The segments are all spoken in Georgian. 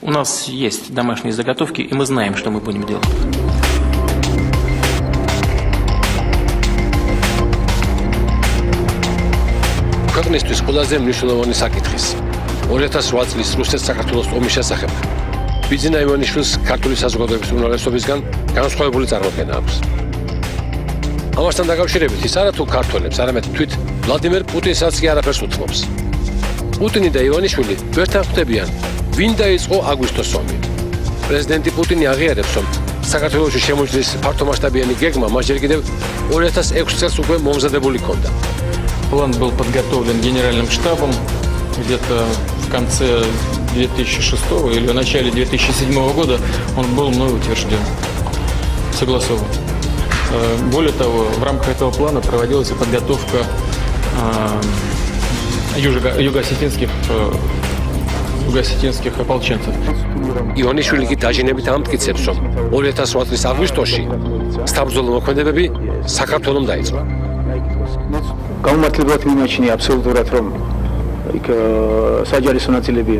У нас есть домашние заготовки, и мы знаем, что мы будем делать. ქვეყნისთვის ყველაზე მნიშვნელოვანი საკითხის 2008 წლის რუსეთ-საქართველოს ომის შესახებ ბიძინა ივანიშვილს ქართული საზოგადოების უმრავლესობისგან განსხვავებული წარმოდგენა აქვს. ამასთან დაკავშირებით ის არა თუ ქართველებს, არამედ თვით ვლადიმერ პუტინსაც კი არაფერს უთმობს. პუტინი და ივანიშვილი ვერთან ხვდებიან, ვინ დაიწყო აგვისტოს ომი. პრეზიდენტი პუტინი აღიარებს, რომ საქართველოში შემოჭრის ფართომასშტაბიანი გეგმა მას ჯერ კიდევ 2006 წელს უკვე მომზადებული ჰქონდა. План был подготовлен генеральным штабом где-то в конце 2006 или в начале 2007 года. Он был мной утвержден, согласован. Более того, в рамках этого плана проводилась и подготовка юго-осетинских ополченцев. ივანიშვილი კი დაჟინებით ამტკიცებს, რომ 2008 წლის აგვისტოში საბრძოლო მოქმედებები საქართველოს დაიწყო. გამართლებად მიმაჩნია აბსოლუტურად, რომ იქ საჯარის ნაწილები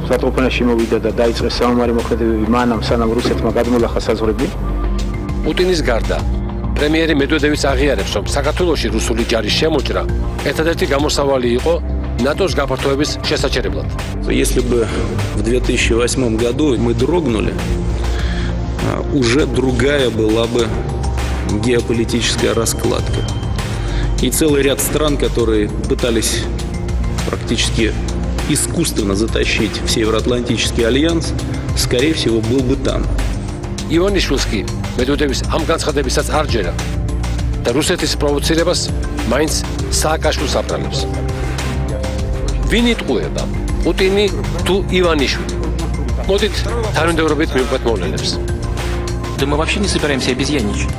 სატყუპანაში მოვიდა და დაიწყეს საომარი მოქმედებები მანამ, სანამ რუსეთმა გადმოლახა საზღვრები. პუტინის გარდა პრემიერი მედვედევიც აღიარებს, რომ საქართველოში რუსული ჯარის შემოჭრა ერთადერთი გამოსავალი იყო ნატოს გაფართოების შესაჩერებლად. Если бы в 2008 году мы дрогнули, уже другая была бы геополитическая раскладка. И целый ряд стран, которые пытались практически искусственно затащить в Североатлантический альянс, скорее всего, был бы там. ივანიშვილსკი მედვედევის ამ განცხადებისაც არ ჯერა და რუსეთის პროვოცირებას მაინც სააკაშვილს აბრალებს. ვინ იტყუება, პუტინი თუ ივანიშვილი? მოდით თანმიმდევრობით მივყვეთ მოვლენებს. Да мы вообще не собираемся обезьяничать.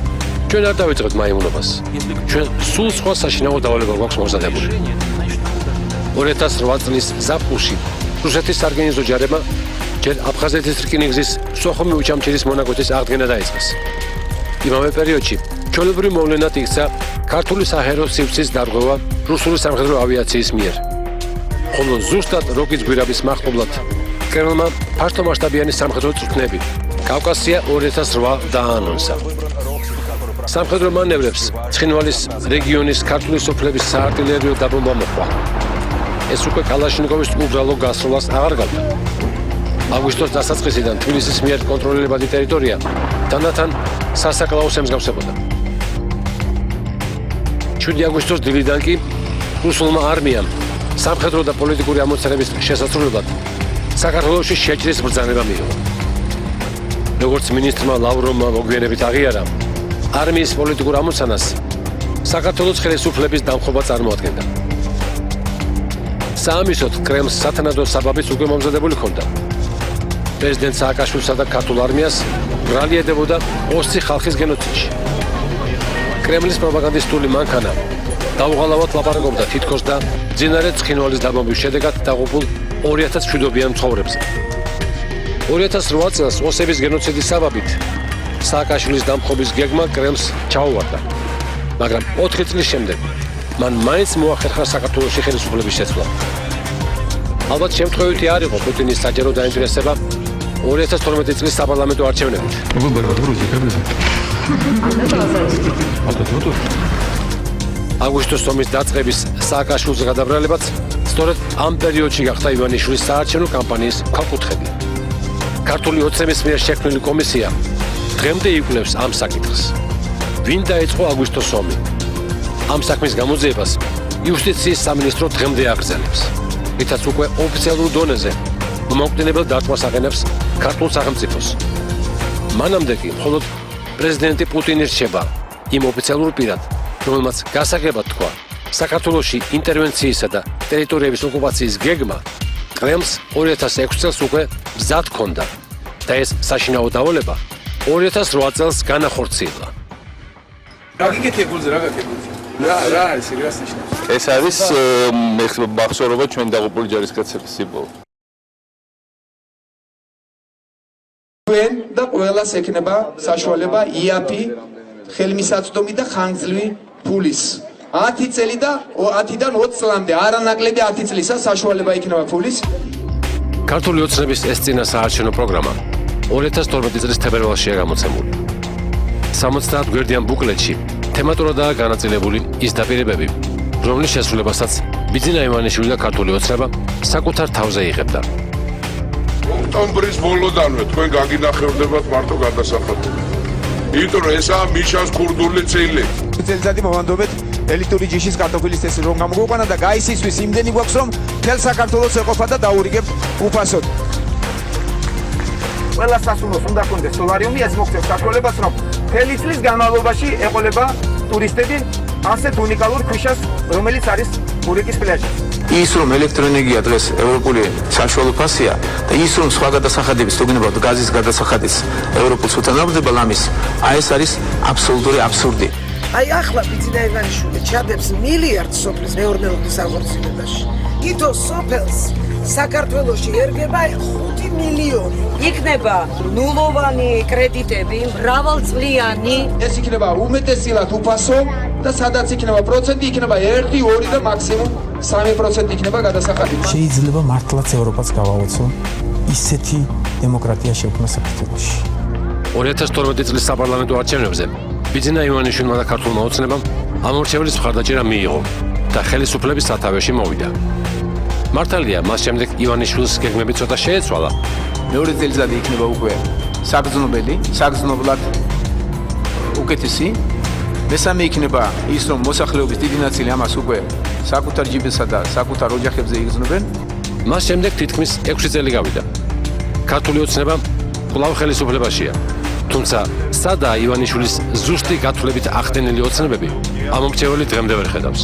ჩვენ არ დავიწყებთ მაიმუნობას. ჩვენ სულ სხვა საშინაო დავალება გვაქვს მომზადებული. 2008 წლის ზაფხულში რუსეთის სარგენიზო ჯარებმა ჯერ აფხაზეთის რკინიგზის სოხუმი უჩამჩირის მონაკვეთის აღდგენა დაიწყეს. იმავე პერიოდში ჩვეულებრივ მოვლენად იქცა ქართული საჰაერო სივრცის დარღვევა რუსული სამხედრო ავიაციის მიერ. ხოლო ზუსტად როკის გვირაბის მახლობლად კრემლმა ფართომასშტაბიანი სამხედრო წვრთნები კავკასია 2008 დააანონსა. სამხედრო მანევრებს ცხინვალის რეგიონის ქართული სოფლების საარტილერიო დაბომბვა მოჰყვა. ეს უკვე კალაშნიკოვის უბრალო გასროლას აღარ გავდა. აგვისტოს დასაწყისიდან თბილისის მიერ კონტროლირებადი ტერიტორია თანდათან სასაკლაოს ემსგავსებოდა. 7 აგვისტოს დილიდან კი რუსულმა არმიამ სამხედრო და პოლიტიკური ამოცანების შესაძლებლად საქართველოში შეჭრის ბრძანება მიიღო. როგორც მინისტრმა ლავროვმა მოგვიანებით აღიარა, არმიის პოლიტიკურ ამოცანას საქართველოს ხელისუფლების დამხობა წარმოადგენდა. საამისოდ კრემლს სათანადო საბაბიც უკვე მომზადებული ჰქონდა. პრეზიდენტ სააკაშვილსა და ქართულ არმიას ბრალი ედებოდა ოსი ხალხის გენოციდში. კრემლის პროპაგანდისტული მანქანა დაუღალავად ლაპარაკობდა თითქოს და მძინარე ცხინვალის დაბომბვის შედეგად დაღუპულ 2700-დან მცხოვრებზე. 2008 წელს ოსების გენოციდის საბაბით სააკაშვილის დამხობის გეგმა კრემლს ჩაუვარდა, მაგრამ 4 წლის შემდეგ მან მაინც მოახერხა საქართველოში ხელისუფლების შეცვლა. ალბათ შემთხვევითი არ იყო პუტინის საჯარო დაინტერესება 2012 წლის საპარლამენტო არჩევნებით. აგვისტოს ომის დაწყების სააკაშვილის გადაბრალებაც სწორედ ამ პერიოდში გახდა ივანიშვილის საარჩევნო კამპანიის ქვაკუთხედი. ქართული ოცნების მიერ შექმნილი კომისია დღემდე იკვლევს ამ საკითხს. ვინ დაიწყო აგვისტოს ომი? ამ საქმის გამოძიებას იუსტიციის სამინისტრო დღემდე აგრძელებს. რითაც უკვე ოფიციალურ დონეზე მომაკვდინებელ დარტყმას აყენებს ქართულ სახელმწიფოს. მანამდე კი მხოლოდ პრეზიდენტი პუტინი რჩება იმ ოფიციალურ პირად, რომელმაც გასაგებად თქვა, საქართველოში ინტერვენციისა და ტერიტორიების ოკუპაციის გეგმა კრემლს 2006 წელს უკვე მზად ჰქონდა და ეს საშინაო დავალება 2008 წელს განახორციელა. რა გიგეთია გულზე, რა გაგებულზე? რა არის ეგ რას ნიშნავს? ეს არის მახსოვრობა ჩვენ დაღუპული ჯარისკაცების სიმბოლო. ჩვენ და ყველას ექნება საშუალება იაფი ხელმისაწვდომი და ხანგრძლივი ფულის 10 წელი და 10-დან 20 წლამდე არანაკლები 10 წლისა საშუალება იქნება ფულის ქართული ოცნების ეს წინა საარჩევნო პროგრამა 2012 წლის თებერვალშია გამოცემული. 70 გვერდიან ბუკლეტში თემატურადაა განაწილებული ის დაპირებები, რომლის შესრულებასაც ბიძინა ივანიშვილი და ქართული ოცნება საკუთარ თავზე იღებდა. ოქტომბრის ბოლოდანვე თქვენ გაგინახებდებათ მარტო გადასახადები. იმიტომ რომ ესაა მიშას ქურდული წილი. წელიწადი მოვანდობეთ ელიტური ჯიშის კარტოფილის წესი რომ გამოგვიყვანა და გაისისთვის იმდენი გვაქვს რომ მთელ საქართველოს ეყოფა და დაურიგებთ უფასოდ. ყველა სასულოს უნდა ქონდეს სოლარიუმი, ეს მოგცემს საშუალებას რომ მთელი წლის განმავლობაში ეყოლება ტურისტები ასეთ უნიკალურ ქვიშას, რომელიც არის ურიკის პლაჟი. ის რომ ელექტროენერგია დღეს ევროპული საშუალო ფასია და ის რომ სხვა გადასახადების თუგნებავთ გაზის გადასახადის ევროპულს უთანამდებელ ამის, აი ეს არის აბსოლუტური აბსურდი. აი ახლა ბიძინა ივანიშვილი ჩადებს მილიარდს სოფლის მეურნეობის აღორძინებაში. ითო სოფელს საქართველოში ერგება 5 მილიონი. იქნება ნულოვანი კრედიტები, მრავალწლიანი. ეს იქნება უმეტესილად უფასო და სადაც იქნება პროცენტი, იქნება 1, 2 და მაქსიმუმ 3% იქნება გადასახადი. შეიძლება მართლაც ევროპას გავაოცო ისეთი დემოკრატია შექმნა საქართველოში. 2012 წლის საპარლამენტო არჩევნებზე ბიძინა ივანიშვილმა და ქართულმა ოცნებამ ამორჩევლის მხარდაჭერა მიიღო და ხელისუფლების სათავეში მოვიდა. მართალია, მას შემდეგ ივანიშვილის გეგმები ცოტა შეეცვალა. მეორე წელიწადი იქნება უკვე საგრძნობელი, საგრძნობლად უკეთესი. მესამე იქნება ის, რომ მოსახლეობის დიდი ნაწილი ამას უკვე საკუთარ ჯიბესა და საკუთარ ოჯახებზე იგრძნობენ. მას შემდეგ თითქმის 6 წელი გავიდა. ქართული ოცნება კვლავ ხელისუფლებაშია. თუმცა სადაა ივანიშვილის ზუსტი გათვლებით ახდენილი ოცნებები, ამომრჩეველი დღემდე ვერ ხედავს.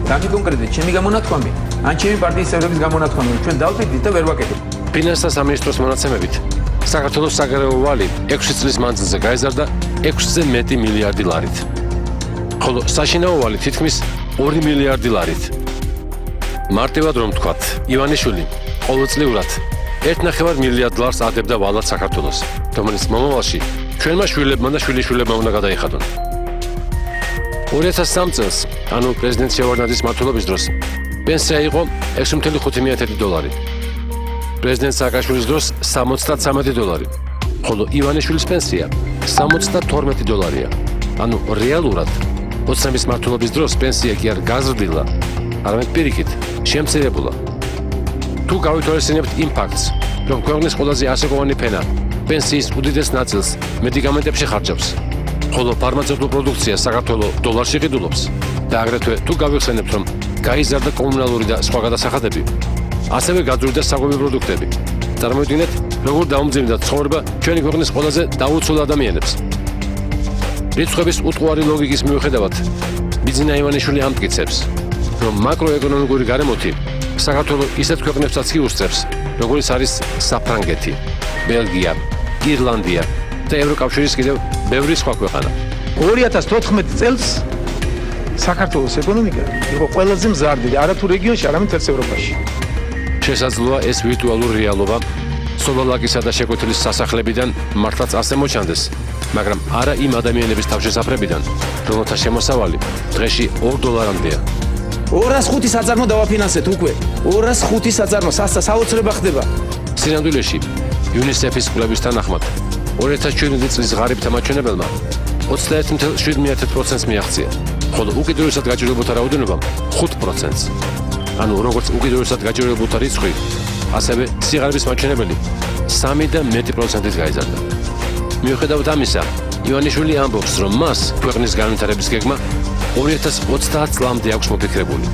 დამი კონკრეტულად ჩემი გამონათქვამი, ან ჩემი პარტიის წევრების გამონათქვამი, ჩვენ დავთვალეთ და ვერ ვაკეთებ. ფინანსთა სამინისტროს მონაცემებით, საქართველოს საგარეო ვალი 6 წლის მანძილზე გაიზარდა 6-ზე მეტი მილიარდი ლარით. ხოლო საშინაო ვალი თითქმის 2 მილიარდი ლარით. მარტივად რომ ვთქვათ, ივანიშვილი ყოველწლიურად 1,5 მილიარდ ლარს ადებდა ვალად საქართველოს, რომელიც მომავალში ჩვენმა შვილებმა და შვილიშვილებმა უნდა გადაიხადონ. 2003 წელს, ანუ პრეზიდენტ შევარდნაძის მმართველობის დროს, პენსია იყო 6,5 დოლარი. პრეზიდენტ სააკაშვილის დროს 73 დოლარი, ხოლო ივანიშვილის პენსია 72 დოლარია. ანუ რეალურად ოცნების მმართველობის დროს პენსია კი არ გაზრდილა, არამედ პირიქით შემცირებულა. თუ გავითვალისწინებთ იმ ფაქტს, რომ ქვეყნის ყველაზე ასაკოვანი ფენა პენსიის უდიდეს ნაწილს მედიკამენტებში ხარჯავს, ხოლო ფარმაცევტულ პროდუქციას საქართველოს დოლარში ყიდულობს და აგრეთვე თუ გავიხსენებთ, რომ გაიზარდა კომუნალური და სხვა გადასახადები, ასევე გაძვირდა საკვები პროდუქტები. წარმოიდგინეთ, როგორ დაუმძიმდა ცხოვრება ჩვენი ქვეყნის ყველაზე დაუცველ ადამიანებს. რიცხვების უტყუარი ლოგიკის მიუხედავად, ბიძინა ივანიშვილი ამტკიცებს, რომ მაკროეკონომიკური გარემოთი საქართველოს ისეთ ქვეყნებსაც კი უსწრებს, როგორიც არის საფრანგეთი, ბელგია, ირლანდია და ევროკავშირის კიდევ ბევრი სხვა ქვეყანა. 2014 წელს საქართველოს ეკონომიკა იყო ყველაზე მზარდი, არა თუ რეგიონში, არამედ მთელს ევროპაში. შესაძლოა ეს ვირტუალური რეალობა სოლოლაკისა და შეკვეთილის სასახლებიდან მართლაც ასე მოჩანდეს, მაგრამ არა იმ ადამიანების თავშესაფრებიდან, რომელთა შემოსავალი დღეში 2 დოლარამდეა. 205 საწარმო დავაფინანსეთ უკვე. 205 საწარმო საოცრება ხდება. სინამდვილეში UNICEF-ის კვლევის თანახმად 2017 წლის ღარიბთა მაჩვენებელმა 21,7%-ს მიაღწია, ხოლო უკიდურესად გაჭირვებულთა რაოდენობამ 5%-ს. ანუ როგორც უკიდურესად გაჭირვებულთა რიცხვი, ასევე სიღარიბის მაჩვენებელი 3 და მეტი პროცენტით გაიზარდა. მიუხედავად ამისა, ივანიშვილი ამბობს, რომ მას ქვეყნის განვითარების გეგმა 2030 წლამდე აქვს მოფიქრებული.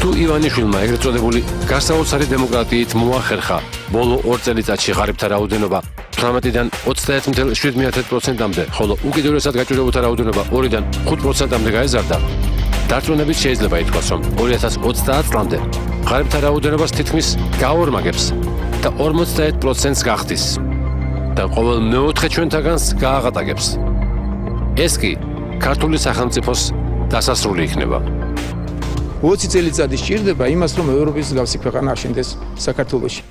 თუ ივანიშვილმა ეგრეთ წოდებული გასაოცარი დემოკრატიით მოახერხა ბოლო 2 წელიწადში ღარიბთა რაოდენობა 18-დან 21,7%-მდე, ხოლო უკიდურესად გაჭირვებულთა რაოდენობა 2-დან 5%-მდე გაიზარდა, დარწმუნებით შეიძლება ითქვას, რომ 2030 წლამდე ღარიბთა რაოდენობას თითქმის გაორმაგებს და 51%-ს გახდის და ყოველ მეოთხე ჩვენთაგანს გააღატაკებს. ეს კი ქართული სახელმწიფოს დასასრული იქნება. 20 წელიწადი სჭირდება იმას, რომ ევროპის მსგავსი ქვეყანა აშენდეს საქართველოში.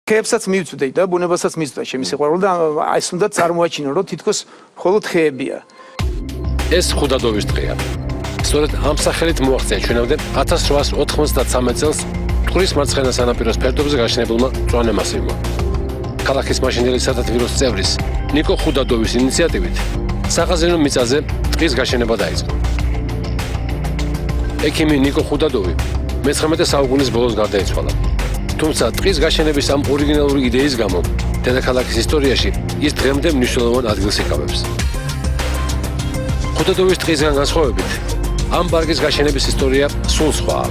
ხეებსაც მივწვდე და ბუნებასაც მივწვდე ჩემი სიყვარული და ეს უნდა წარმოაჩინო, რომ თითქოს მხოლოდ ხეებია. ეს ხუდადოვის დღეა. სწორედ ამ სახელით მოაღწია ჩვენამდე 1893 წელს მტკვრის მარცხენა სანაპიროს ფერდობზე გაშენებულმა მწვანე მასივმა. ქალაქის მაშინდელი სათათბიროს წევრის ნიკო ხუდადოვის ინიციატივით სახაზინო მიწაზე ტყის გაშენება დაიწყო. ექიმი ნიკო ხუდადოვი მე-19 საუკუნის ბოლოს გარდაიცვალა. თუმცა ტყის გაშენების ამ ორიგინალური იდეის გამო დედაქალაქის ისტორიაში ის დღემდე მნიშვნელოვან ადგილს იკავებს. ხუდადოვის ტყისგან განსხვავებით, ამ პარკის გაშენების ისტორია სულ სხვაა.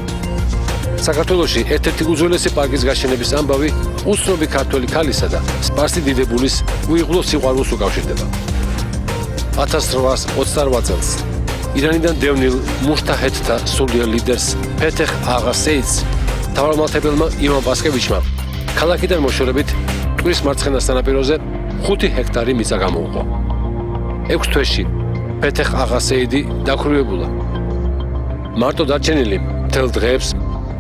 საქართველოში ერთ-ერთი უძველესი პარკის გაშენების ამბავი უცნობი ქართველი ქალისა და სპარსი დიდებულის უიღბლო სიყვარულს უკავშირდება. 1828 წელს ირანიდან დევნილ მუშტაჰედთა სულიერ ლიდერს ფეთეხ აღა სეიდს თავმჯდომარეებმა ივან პასკევიჩმა ქალაქიდან მოშორებით მტკვრის მარცხენა სანაპიროზე 5 ჰექტარი მიწა გამოუყო. 6 თვეში ფეთეხ აღა სეიდი დაქვრივებულა. მარტო დარჩენილი მთელ დღეებს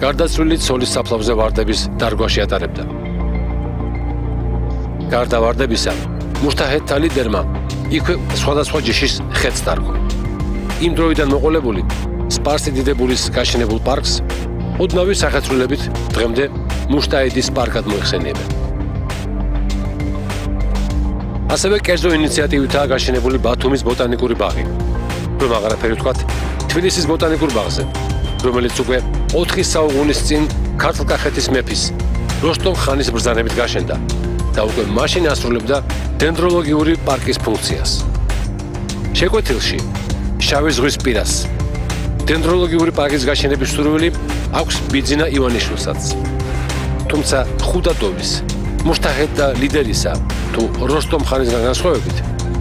გარდაცვლილი ცოლის საფლავზე ვარდების დარგვაში ატარებდა. გარდა ვარდებისა, მუშტაჰედთა ლიდერმა იქვე სხვადასხვა ჯიშის ხეთს დარგო. იმ დროიდან მოყოლებული სპარსი დიდებულის გაშენებულ პარკს ოდნავი სახეცვლილებით დღემდე მუშტაედის პარკად მოიხსენიებენ. ასევე კერძო ინიციატივითაა გაშენებული ბათუმის ბოტანიკური ბაღი, რომ აღარაფერი ვთქვათ თბილისის ბოტანიკურ ბაღზე, რომელიც უკვე 4 საუკუნის წინ ქართლ-კახეთის მეფის როსტომ ხანის ბრძანებით გაშენდა და უკვე მაშინ ასრულებდა დენდროლოგიური პარკის ფუნქციას. შეკვეთილში შავი ზღვის პირას დენდროლოგიური პარკის გაშენების სურვილი აქვს ბიძინა ივანიშვილსაც. თუმცა ხუდადოვის, მუშტაჰედ და ლიდერისა თუ როსტომ ხანისგან განსხვავებით,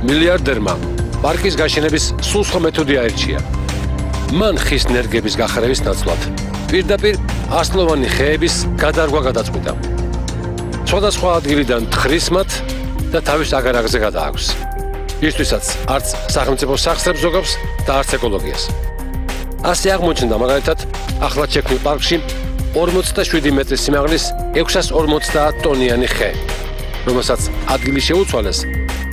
მილიარდერმა პარკის გაშენების სულ სხვა მეთოდი აირჩია. მან ხის ნერგების გახარების ნაცვლად პირდაპირ ასლოვანი ხეების გადარგვა გადაწყვიტა. სხვადასხვა ადგილიდან თხრისმათ და თავის აგარაკზე გადააქვს. ისთვისაც არც სახელმწიფო სახსრებს ზოგავს და არც ეკოლოგიას. ასე აღმოჩნდა მაგალითად ახლად შექმნილ პარკში 47 მეტრის სიმაღლის 650 ტონიანი ხე, რომელსაც ადგილი შეუცვალეს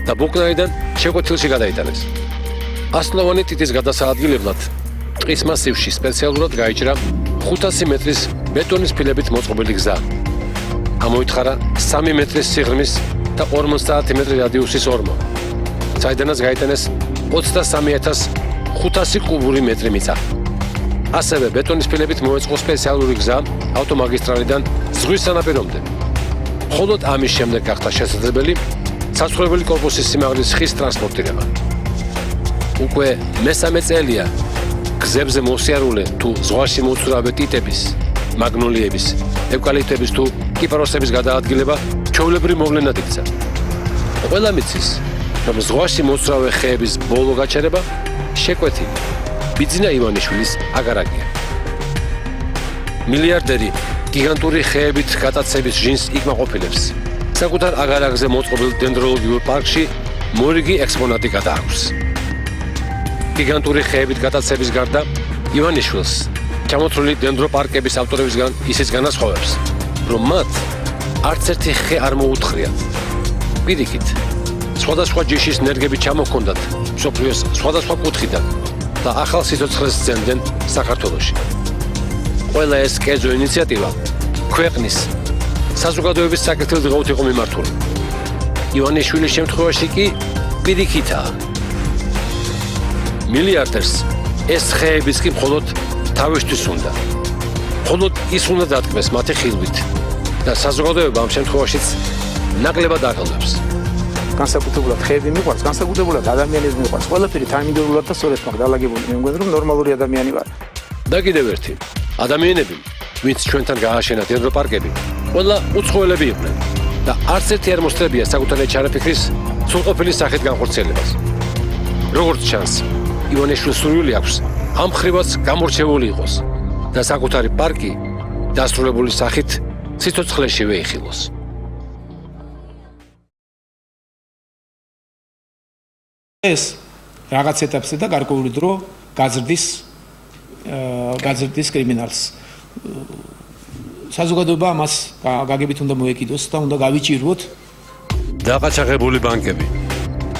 და ბუკნარიდან შეკვეთილში გადაიტანეს. ასლოვანი ტიტის გადასაადგილებლად ტყის მასივში სპეციალურად გაიჭრა 500 მეტრის ბეტონის ფილებით მოწყობილი გზა. ამოითხარა 3 მეტრის სიღრმის და 50 მეტრი რადიუსის ორმო, საიდანაც გაიტანეს 23,500 კუბური მეტრი მიწა. ასევე ბეტონის ფილებით მოეწყო სპეციალური გზა ავტომაგისტრალიდან ზღვის სანაპირომდე. მხოლოდ ამის შემდეგ გახდა შესაძლებელი საცხოვრებელი კორპუსის სიმაღლის ხის ტრანსპორტირება. უკვე მესამე წელია გზებზე მოსიარულე თუ ზღვაში მოცურავე ტიტების, მაგნოლიების, ევკალიპტების თუ კიპაროსების გადაადგილება ჩვეულებრივ მოვლენად იქცა. ყველა მიცის, რომ ზღვაში მოცურავე ხეების ბოლო გაჩერება შეკვეთილი ბიძინა ივანიშვილის აგარაკია. მილიარდერი გიგანტური ხეებით გატაცების ჟინს იკმაყოფილებს. საკუთარ აგარაკზე მოწყობილ დენდროლოგიურ პარკში მორიგი ექსპონატი გადააქვს. გიგანტური ხეებით გატაცების გარდა ივანიშვილს ჩამოთვლილი დენდროპარკების ავტორებისგან ისიც განასხვავებს, რომ მათ არც ერთი ხე არ მოუთხრიათ. პირიქით, სხვადასხვა ჯიშის ნერგები ჩამოჰქონდათ მსოფლიოს სხვადასხვა კუთხიდან და ახალ სიცოცხლეს სცემდნენ საქართველოში. ყველა ეს კერძო ინიციატივა ქვეყნის საზოგადოების საკეთილდღეოდ იყო მიმართული. ივანიშვილის შემთხვევაში კი პირიქითაა. მილიარდერს ეს ხეებიც კი მხოლოდ თავისთვის უნდა. მხოლოდ ის უნდა დათქმეს მათი ხილვით და საზოგადოება ამ შემთხვევაშიც ნაკლებად აღელვებს. განსაკუთრებულად ხეები მიყვარს, განსაკუთრებულად ადამიანები მიყვარს. ყველაფერი თანმიმდევრულად და სწორედ მაგ დალაგებული. მე მგონი რომ ნორმალური ადამიანი ვარ. და კიდევ ერთი, ადამიანები, ვინც ჩვენთან გააშენა დენდროპარკები, ყველა უცხოელები იყვნენ და არც ერთი არ მოსწრებია საკუთარი ჩარაფიქრის სრულყოფილი სახით განხორციელებას. როგორც ჩანს, ივანიშვილს სურვილი აქვს ამ ხრივაც გამორჩეული იყოს და საკუთარი პარკი დასრულებული სახით სიცოცხლეშივე იხილოს. ეს რაღაც ეტაპზე და გარკვეული დრო გაძრდის კრიმინალს. საზოგადოება მას გაგებით უნდა მოეკიდოს და უნდა გავიჭიროთ. დაყაჩაღებული ბანკები,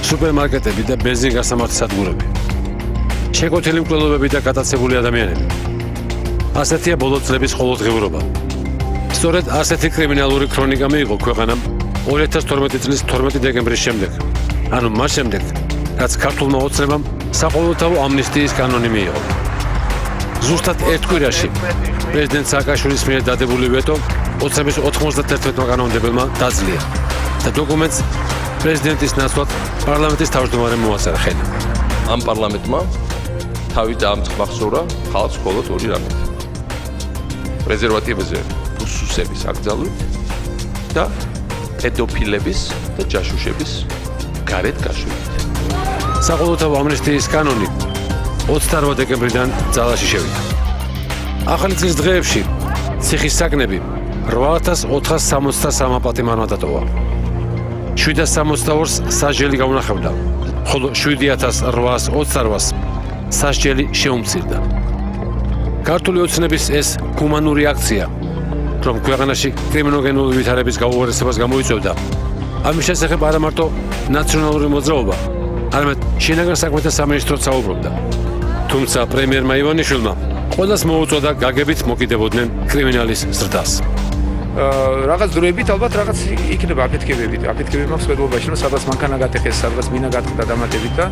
სუპერმარკეტები და ბენზინგასამართი სადგურები. შეკვეთილი მკვლელობები და გატაცებული ადამიანები. ასეთია ბოლო წლების ყოველდღიურობა. სწორედ ასეთი კრიმინალური ქრონიკა მიიღო ქვეყანამ 2012 წლის 12 დეკემბრის შემდეგ. ანუ მას შემდეგ, რაც ქართულმა ოცნებამ საყოველთაო ამნისტიის კანონი მიიღო. ზუსტად ერთ კვირაში პრეზიდენტ სააკაშვილის მიერ დადებული ვეტო ოცნების 91-მა კანონმდებელმა დაძლია და დოკუმენტს პრეზიდენტის ნაცვლად პარლამენტის თავმჯდომარემ მოაწერა ხელი. ამ პარლამენტმა თავი დაამახსოვრა ხალხს მხოლოდ ორი რამით. პრეზერვატივებზე უსუსების აკრძალვით და პედოფილების და ჯაშუშების გარეთ გაშვებით. საყოველთაო ამნისტიის კანონი 28 დეკემბრიდან ძალაში შევიდა. ახალი წლის დღეებში ციხის საკნები 8463 პატიმარმა დატოვა. 762-ს სასჯელი გაუნახავდა, ხოლო 7828-ს სასჯელი შეუმცირდა. ქართული ოცნების ეს ჰუმანური აქცია, რომ ქვეყანაში კრიმინოგენული ვითარების გაუარესებას გამოიწვევდა, ამის შესახებ არა მარტო ნაციონალური მოძრაობა, არამედ შინაგან საქმეთა სამინისტროც საუბრობდა. თუმცა პრემიერმა ივანიშვილმა ყველას მოუწოდა გაგებით მოკიდებოდნენ კრიმინალის ზრდას. რაღაც დროებით ალბათ რაღაც იქნება აფეთქებები მაქვს მეგობრებაში, რომ სადაც მანქანა გატეხეს, სადაც მინა გატყდა დამატებით და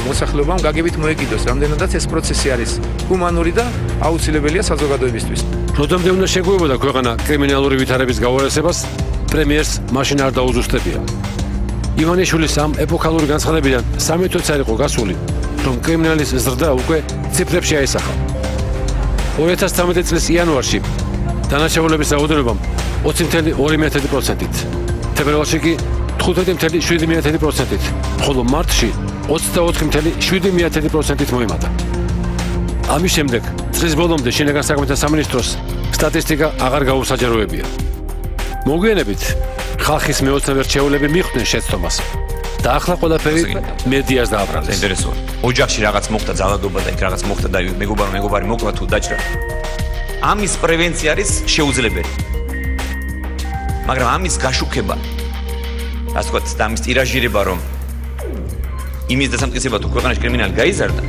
მოსახლეობამ გაგებით მოეკიდოს. რამდენადაც ეს პროცესი არის ჰუმანური და აუცილებელია საზოგადოებისთვის. როდემდე უნდა შეგვეუბოდა ქვეყანა კრიმინალური ვითარების გაუარესებას, პრემიერს მაშინ არ დაუზუსტებია. ივანიშვილის ამ ეპოქალური განცხადებიდან 3 თვეც არ იყო გასული, რომ კრიმინალის ზრდა უკვე ციფრებში აისახა. 2013 წლის იანვარში დანაშაულების რაოდენობამ 20,2%-ით, თებერვალში კი 15,7%-ით, ხოლო მარტში 24,7%-ით მოიმატა. ამის შემდეგ წლის ბოლომდე შინაგან საქმეთა სამინისტროს სტატისტიკა აღარ გაუსაჯაროებია. მოგვიანებით ხალხის მეოცნებე რჩეულები მიხვდნენ შეცდომას და ახლა ყველაფერი მედიას დააბრალეს. ინტერესოა. ოჯახში რაღაც მოხდა ძალადობა და იქ რაღაც მოხდა და მეგობარი მოკლა თუ დაჭრა. ამის პრევენცია არის შეუძლებელი. მაგრამ ამის გაშუქება, ასე ვთქვათ, და ამის ტირაჟირება, რომ იმის დასამტკიცება თუ ქვეყანაში კრიმინალი გაიზარდა,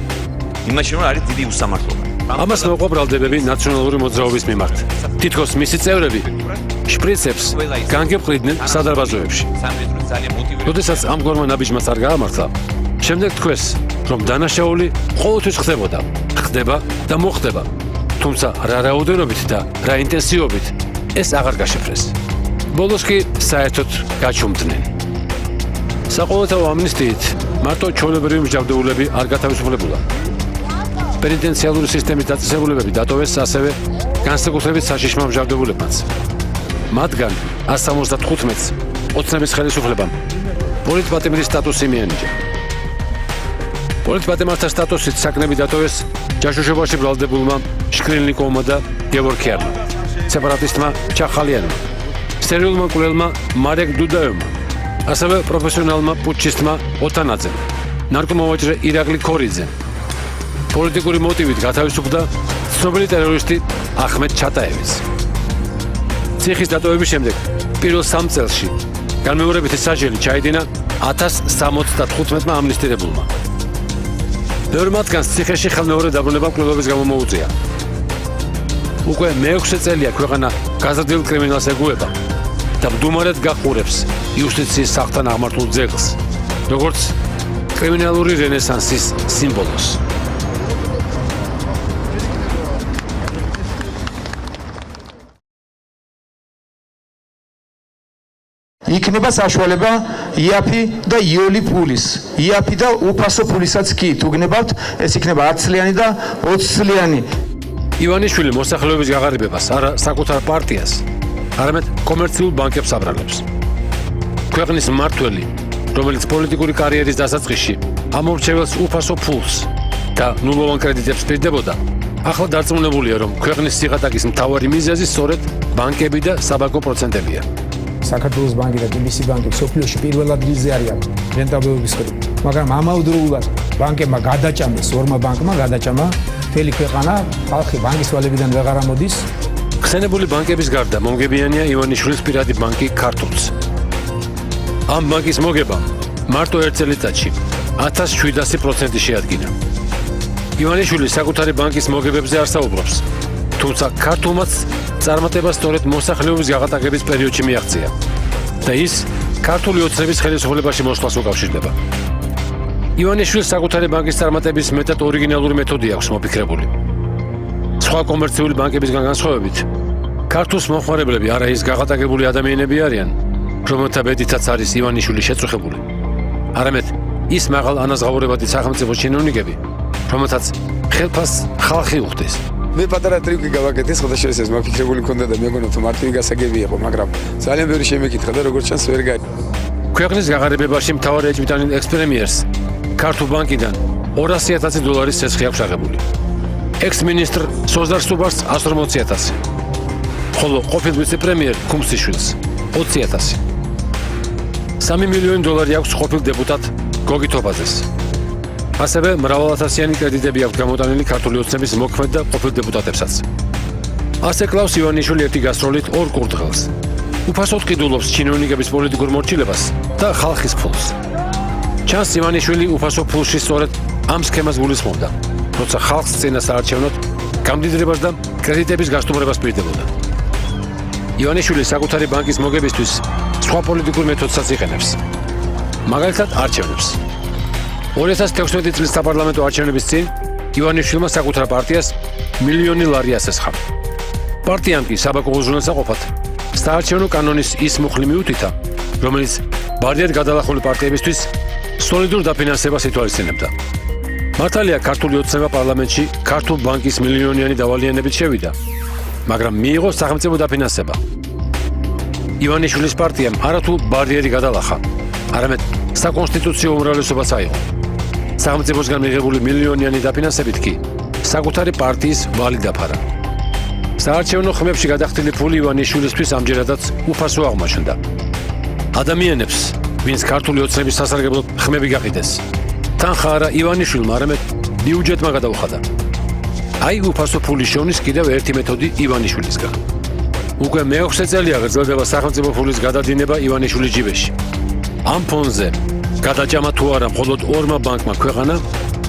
იმაში რომ არის დიდი უსამართლობა. ამას მოყვა ბრალდებები ნაციონალური მოძრაობის მიმართ. თითქოს მისი წევრები შპრიცებს განგებყრიდნენ სადარბაზოებში. როდესაც ამგვარმა ნაბიჯმაც არ გაამართლა, შემდეგ თქვეს, რომ დანაშაული ყოველთვის ხდებოდა, ხდება და მოხდება. თუმცა რა რაოდენობით და რა ინტენსივობით ეს აღარ გაშიფრეს. ბოლოს კი საერთოდ გაჩუმდნენ. საყოველთაო ამნისტიით მარტო ჩვეულებრივი მსჯავრდებულები არ გათავისუფლებულა. პენიტენციალური სისტემის დაწესებულებები დატოვეს ასევე განსაკუთრებით საშიშმა მსჯავრდებულებმაც. მათგან 175-ს ოცნების ხელისუფლებამ პოლიტპატიმრის სტატუსი მიენიჭა. პოლიტპატიმართა სტატუსით საკნები დატოვეს ჯაშუშობაში ბრალდებულმა შკრილნიკოვმა და გევორქიანმა, სეპარატისტმა ჩახალიანმა, სერიულმა მკვლელმა მარეკ დუდაევმა, ასევე პროფესიონალმა პუტჩისტმა ოტანაძემ, ნარკომოვაჭრე ირაკლი ქორიძემ. პოლიტიკური მოტივით გათავისუფლდა ცნობილი ტერორისტი ახმედ ჩატაევიც. ციხის დატოვების შემდეგ პირველ 3 წელში განმეორებითი სასჯელი ჩაიდინა 1075-მა ამნისტირებულმა. ბევრ მათგანს ციხეში ხელმეორე დაბრუნება მკვლელობის გამო მოუწია. უკვე მე-6 წელია ქვეყანა გაზრდილ კრიმინალს ეგუება და მდუმარედ გაყურებს იუსტიციის სახლთან აღმართულ ძეგლს, როგორც კრიმინალური რენესანსის სიმბოლოს. იქნება საშუალება იაფი და იოლი ფულის, იაფი და უფასო ფულისაც კი თუ გნებავთ, ეს იქნება 10 წლიანი და 20 წლიანი. ივანიშვილი მოსახლეობის გაღარიბებას არა საკუთარ პარტიას, არამედ კომერციულ ბანკებს აბრალებს. ქვეყნის მმართველი, რომელიც პოლიტიკური კარიერის დასაწყისში ამორჩეველს უფასო ფულს და ნულოვან კრედიტებს პირდებოდა, ახლა დარწმუნებულია, რომ ქვეყნის სიღატაკის მთავარი მიზეზი სწორედ ბანკები და საბანკო პროცენტებია. საქართველოს ბანკი და TBC ბანკი სოფლიოში პირველ ადგილზე არიან რენტაბილობის მხრივ. მაგრამ ამავდროულად ბანკებმა გადაჭამეს, ორმა ბანკმა გადაჭამა მთელი ქვეყანა, ხალხი ბანკის ვალებიდან ვეღარ ამოდის. ხსენებული ბანკების გარდა მომგებიანია ივანიშვილის პირადი ბანკი ქართულს. ამ ბანკის მოგება მარტო ერთ წელიწადში 1700% შეადგინა. ივანიშვილი საკუთარი ბანკის მოგებებზე არ საუბრობს, თუმცა ქართულმაც წარმატება სწორედ მოსახლეობის გაღატაკების პერიოდში მიაღწია და ის ქართული ოცნების ხელისუფლებაში მოსვლას უკავშირდება. ივანიშვილს საკუთარი ბანკის წარმატების მეტად ორიგინალური მეთოდი აქვს მოფიქრებული. სხვა კომერციული ბანკებისგან განსხვავებით, ქართულს მომხმარებლები არა ის გაღატაკებული ადამიანები არიან, რომელთა ბედითაც არის ივანიშვილი შეწუხებული, არამედ ის მაღალ ანაზღაურებადი სახელმწიფო ჩინოვნიკები, რომელთაც ხელფასს ხალხი უხდის. მე პატარა ტრიუკი გავაკეთე, სხვადასხვა ეს მოფიქრებული მქონდა და მეგონა თუ მარტივი გასაგები იყო, მაგრამ ძალიან ბევრი შემეკითხა და როგორც ჩანს ვერ გაი. ქვეყნის გაღარიბებაში მთავარი ეჭვმიტანი ექს-პრემიერს ქართულ ბანკიდან $200,000 ცეცხლი აქვს აღებული. ექს-მინისტრ სოზარ სუბარს 180,000, ხოლო ყოფილ ვიცე-პრემიერ ქუმსიშვილს 20,000. $3 მილიონი აქვს ყოფილ დეპუტატ გოგი თოფაძეს. ასევე მრავალათასიანი კრედიტები აქვს გამოტანილი ქართული ოცნების მოქმედ და ყოფილ დეპუტატებსაც. ასე კლავს ივანიშვილი ერთი გასტროლით ორ კურდღელს. უფასოდ ყიდულობს ჩინოვნიკების პოლიტიკურ მორჩილებას და ხალხის ფულს. ჩანს ივანიშვილი უფასო ფულში სწორედ ამ სქემას გულისხმობდა, როცა ხალხს წინა საარჩევნოდ გამდიდრებას და კრედიტების გასტუმრებას პირდებოდა. ივანიშვილი საკუთარი ბანკის მოგებისთვის სხვა პოლიტიკურ მეთოდსაც იყენებს. მაგალითად არჩევნებს. 2016 წლის საპარლამენტო არჩევნების წინ ივანიშვილმა საკუთარ პარტიას $1 მილიონი ასესხა. პარტიამ კი საბაკო უზრუნველსაყოფად საარჩევნო კანონის ის მუხლი მიუთითა, რომელიც ბარიერად გადალახული პარტიებისთვის სოლიდურ დაფინანსებას ითვალისწინებდა. მართალია ქართული ოცნება პარლამენტში ქართულ ბანკის მილიონიანი დავალიანებით შევიდა, მაგრამ მიიღო სახელმწიფო დაფინანსება. ივანიშვილის პარტიამ არათუ ბარიერი გადალახა, არამედ საკონსტიტუციო უმრავლესობაც აიღო. სახელმწიფოსგან მიღებული მილიონიანი დაფინანსებით კი საკუთარი პარტიის ვალი დაფარა. საარჩევნო ხმებში გადახდილი ფული ივანიშვილისთვის ამჯერადაც უფასო აღმოჩნდა. ადამიანებს, ვინც ქართული ოცნების სასარგებლოდ ხმები გაყიდეს, თანხა არა ივანიშვილმა, არამედ ბიუჯეტმა გადაუხადა. აი უფასო ფულის შოვნის კიდევ ერთი მეთოდი ივანიშვილისგან. უკვე მე-6 წელია გრძელდება სახელმწიფო ფულის გადადინება ივანიშვილის ჯიბეში. ამ ფონზე გადაჭამა თუ არა მხოლოდ ორმა ბანკმა ქვეყანა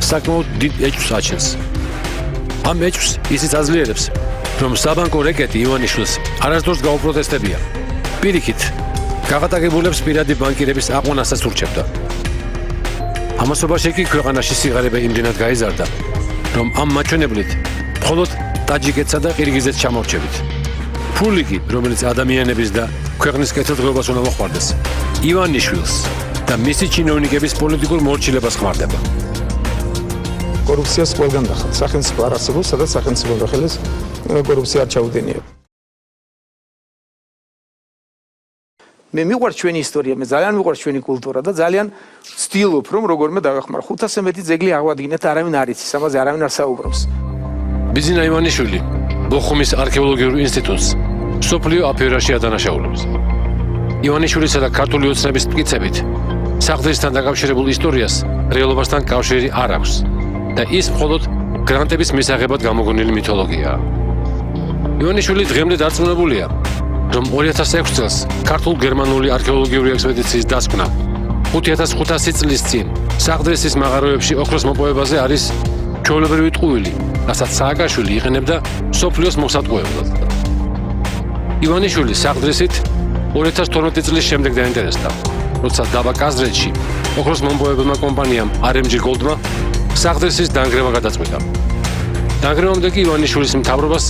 საკმაოდ დიდ ეჭვს აჩენს. ამ ეჭვს ისიც აძლიერებს, რომ საბანკო რეკეტი ივანიშვილს არასდროს გაუპროტესტებია. პირიქით, გაღატაკებულებს პირადი ბანკირების აყვანასაც ურჩევდა. ამასობაში კი ქვეყანაში სიღარიბე იმდენად გაიზარდა, რომ ამ მაჩვენებლით მხოლოდ ტაჯიკეთსა და ყირგიზეთს ჩამორჩებით. ფული კი, რომელიც ადამიანების და ქვეყნის კეთილდღეობას უნდა მოხმარდეს, ივანიშვილს და მისი ჩინოვნიკების პოლიტიკურ მორჩილებას ხმარდება. კორუფციას ყველგან დახართ. სახელმწიფო არ არსებობს, სადაც სახელმწიფო ხელს კორუფცია არ ჩაუდენია. მე მიყვარს ჩვენი ისტორია, მე ძალიან მიყვარს ჩვენი კულტურა და ძალიან ვცდილობ, რომ როგორმე დავეხმარო. 500-ზე მეტი ძეგლი აღვადგინეთ, არავინ არ იცის, ამაზე არავინ არ საუბრობს. ბიზინა ივანიშვილი ბოხუმის არქეოლოგიურ ინსტიტუტს მსოფლიო აფერაში ადანაშაულებს. ივანიშვილისა და ქართული ოცნების მტკიცებით, საყდრისთან დაკავშირებულ ისტორიას რეალობასთან კავშირი არ აქვს და ის მხოლოდ გრანტების მისაღებად გამოგონილი მითოლოგიაა. ივანიშვილი დღემდე დარწმუნებულია, რომ 2006 წელს ქართულ-გერმანული არქეოლოგიური ექსპედიციის დასკვნა 5500 წლის წინ საყდრისის მაღაროებში ოქროს მოპოვებაზე არის ჩვეულებრივი ტყუილი, რასაც სააკაშვილი იყენებდა მსოფლიოს მოსატყუებლად. ივანიშვილი საყდრისით 2012 წლის შემდეგ დაინტერესდა, როცა დაბა კაზრეთში ოქროს მომპოვებელმა კომპანიამ RMG Gold-მა საყდრისის დანგრევა გადაწყვიტა. დანგრევამდე კი ივანიშვილის მთავრობას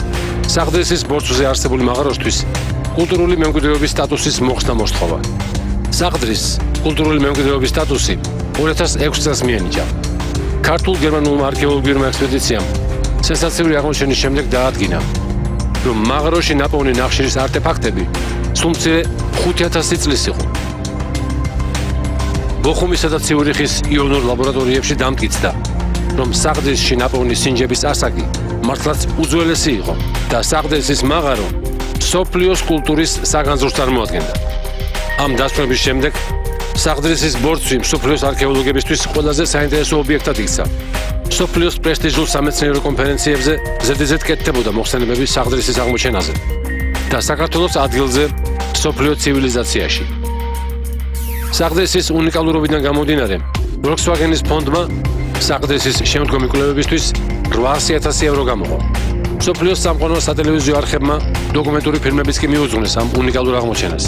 საყდრისის ბორცვზე არსებული მაღაროსთვის კულტურული მემკვიდრეობის სტატუსის მოხსნა მოსთხოვა. საყდრის კულტურული მემკვიდრეობის სტატუსი 2006 წელს მიენიჭა. ქართულ-გერმანულმა არქეოლოგიურმა ექსპედიციამ სენსაციური აღმოჩენის შემდეგ დაადგინა, რომ მაღაროში ნაპოვნი ნახშირის არტეფაქტები სულ მცირე 5000 წლის იყო. ბოხუმისა და ციურიხის იონურ ლაბორატორიებში დამტკიცდა, რომ საყდრისში ნაპოვნი სინჯების ასაკი მართლაც უძველესი იყო და საყდრისის მაღარო მსოფლიოს კულტურის საგანძურს წარმოადგენდა. ამ დასკვნების შემდეგ საყდრისის ბორცვი მსოფლიოს არქეოლოგებისთვის ყველაზე საინტერესო ობიექტად იქცა. მსოფლიოს პრესტიჟულ სამეცნიერო კონფერენციებზე ზედიზედ კეთდებოდა მოხსენებები საყდრისის აღმოჩენაზე და საქართველოს ადგილზე მსოფლიო ცივილიზაციაში. საყდრისის უნიკალურობიდან გამომდინარე, Volkswagen-ის ფონდმა საყდრისის შემდგომი კვლევებისთვის €800,000 გამოყო. სოფლიოს სამყარო სატელევიზიო არხებმა დოკუმენტური ფილმებიც კი მიუძღვნეს ამ უნიკალურ აღმოჩენას.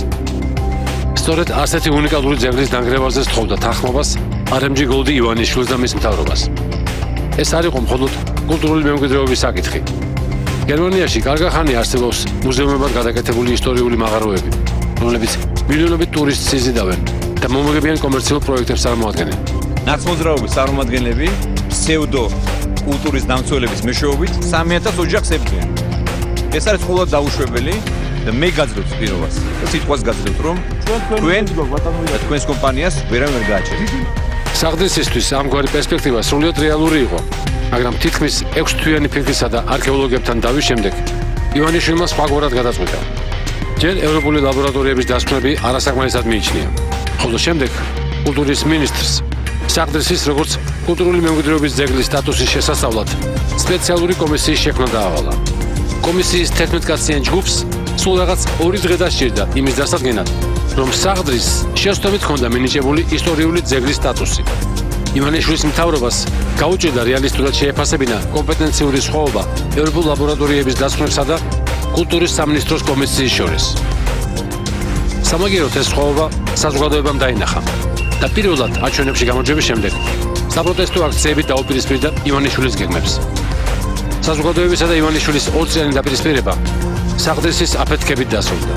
სწორედ ასეთი უნიკალური ძეგლის დანგრევაზე სთხოვდა თანხმობას RMG Gold ივანიშვილს და მის მთავრობას. ეს არ იყო მხოლოდ კულტურული მემკვიდრეობის საკითხი. გერმანიაში კარგი ხანი არსებობს მუზეუმებად გადაკეთებული ისტორიული მაღაროები, რომლებიც მილიონობით ტურისტს იზიდავენ და მომგებიან კომერციულ პროექტებს წარმოადგენენ. ნაცმოძრაობის წარმომადგენლები ფსევდო კულტურის დამცველების მეშვეობით 3000 ოჯახს ებრძვიან. ეს არის ყოველდღე დაუშვებელი და მე გაძლევთ პირობას. სიტყვას გაძლევთ, რომ თქვენს კომპანიას ვერავინ ვერ გააჩერებს. საღდრისისთვის ამგვარი პერსპექტივა სრულიად რეალური იყო, მაგრამ თითქმის 6 თვიანი ფიქრისა და არქეოლოგებთან დავის შემდეგ ივანიშვილმა სხვაგვარად გადაწყვიტა. ჯერ ევროპული ლაბორატორიების დასკვნები არასაკმარისად მიიჩნია, ხოლო შემდეგ კულტურის მინისტრს საღდრისის როგორც კულტურული მემკვიდრეობის ძეგლის სტატუსის შესასწავლად სპეციალური კომისიის შექმნა დაავალა. კომისიის 11 კაციან ჯგუფს სულ რაღაც 2 დღე დასჭირდა იმის დასადგენად, რომ საღდრის შეცდომით ჰქონდა მინიჭებული ისტორიული ძეგლის სტატუსი. ივანიშვილის მთავრობას გაუჭირდა რეალისტურად შეეფასებინა კომპეტენციური სხვაობა ევროპულ ლაბორატორიების დასკვნებსა და კულტურის სამინისტროს კომისიის შორის. სამაგიეროდ ეს სხვაობა საზოგადოებამ დაინახა და პირველად აჩვენებში გამოძიების შემდეგ საპროტესტო აქციები დაუპირისპირდა ივანიშვილის გეგმებს. საზოგადოებისა და ივანიშვილის 2 წლიანი დაპირისპირება საღდრისის აფეთქებით დასრულდა.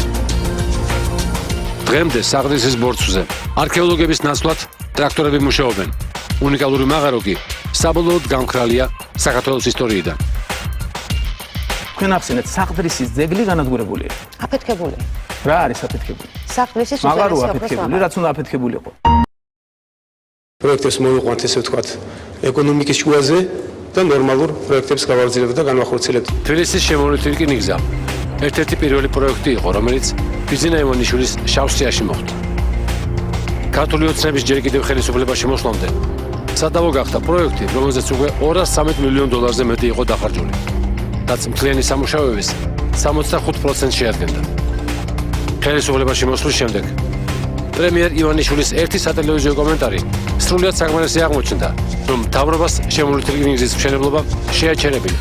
დღემდე საღდრისის ბორცვზე არქეოლოგების ნაცვლად ტრაქტორები მუშაობენ. უნიკალური მაღარო კი საბოლოოდ გამქრალია საქართველოს ისტორიიდან. თქვენ ახსენეთ საღდრისის ძეგლი განადგურებულია. აფეთქებული. რა არის აფეთქებული? საღდრისის მაღარო აფეთქებული, რაც უნდა აფეთქებული იყო. პროექტებს მოიყვანთ ესე ვთქვათ ეკონომიკის შუაზე და ნორმალურ პროექტებს გავაგრძელებთ და განვახორციელებთ. თბილისის შემოვლითი რკინიგზა ერთ-ერთი პირველი პროექტი იყო, რომელიც ბიზინა ივანიშვილის შავსიაში მოხდა. ქართული ოცნების ჯერ კიდევ ხელისუფლებაში მოსვლამდე სადავო გახდა პროექტი, რომელზეც უკვე 213 მილიონ დოლარზე მეტი იყო დახარჯული. რაც მთლიანი სამუშაოების 65% შეადგენდა. ხელისუფლებაში მოსვლის შემდეგ პრემიერ ივანიშვილის ერთი სატელევიზიო კომენტარი სრულიად საკმარისი აღმოჩნდა, რომ მთავრობას შემოვლითი რკინიგზის მშენებლობა შეაჩერებინა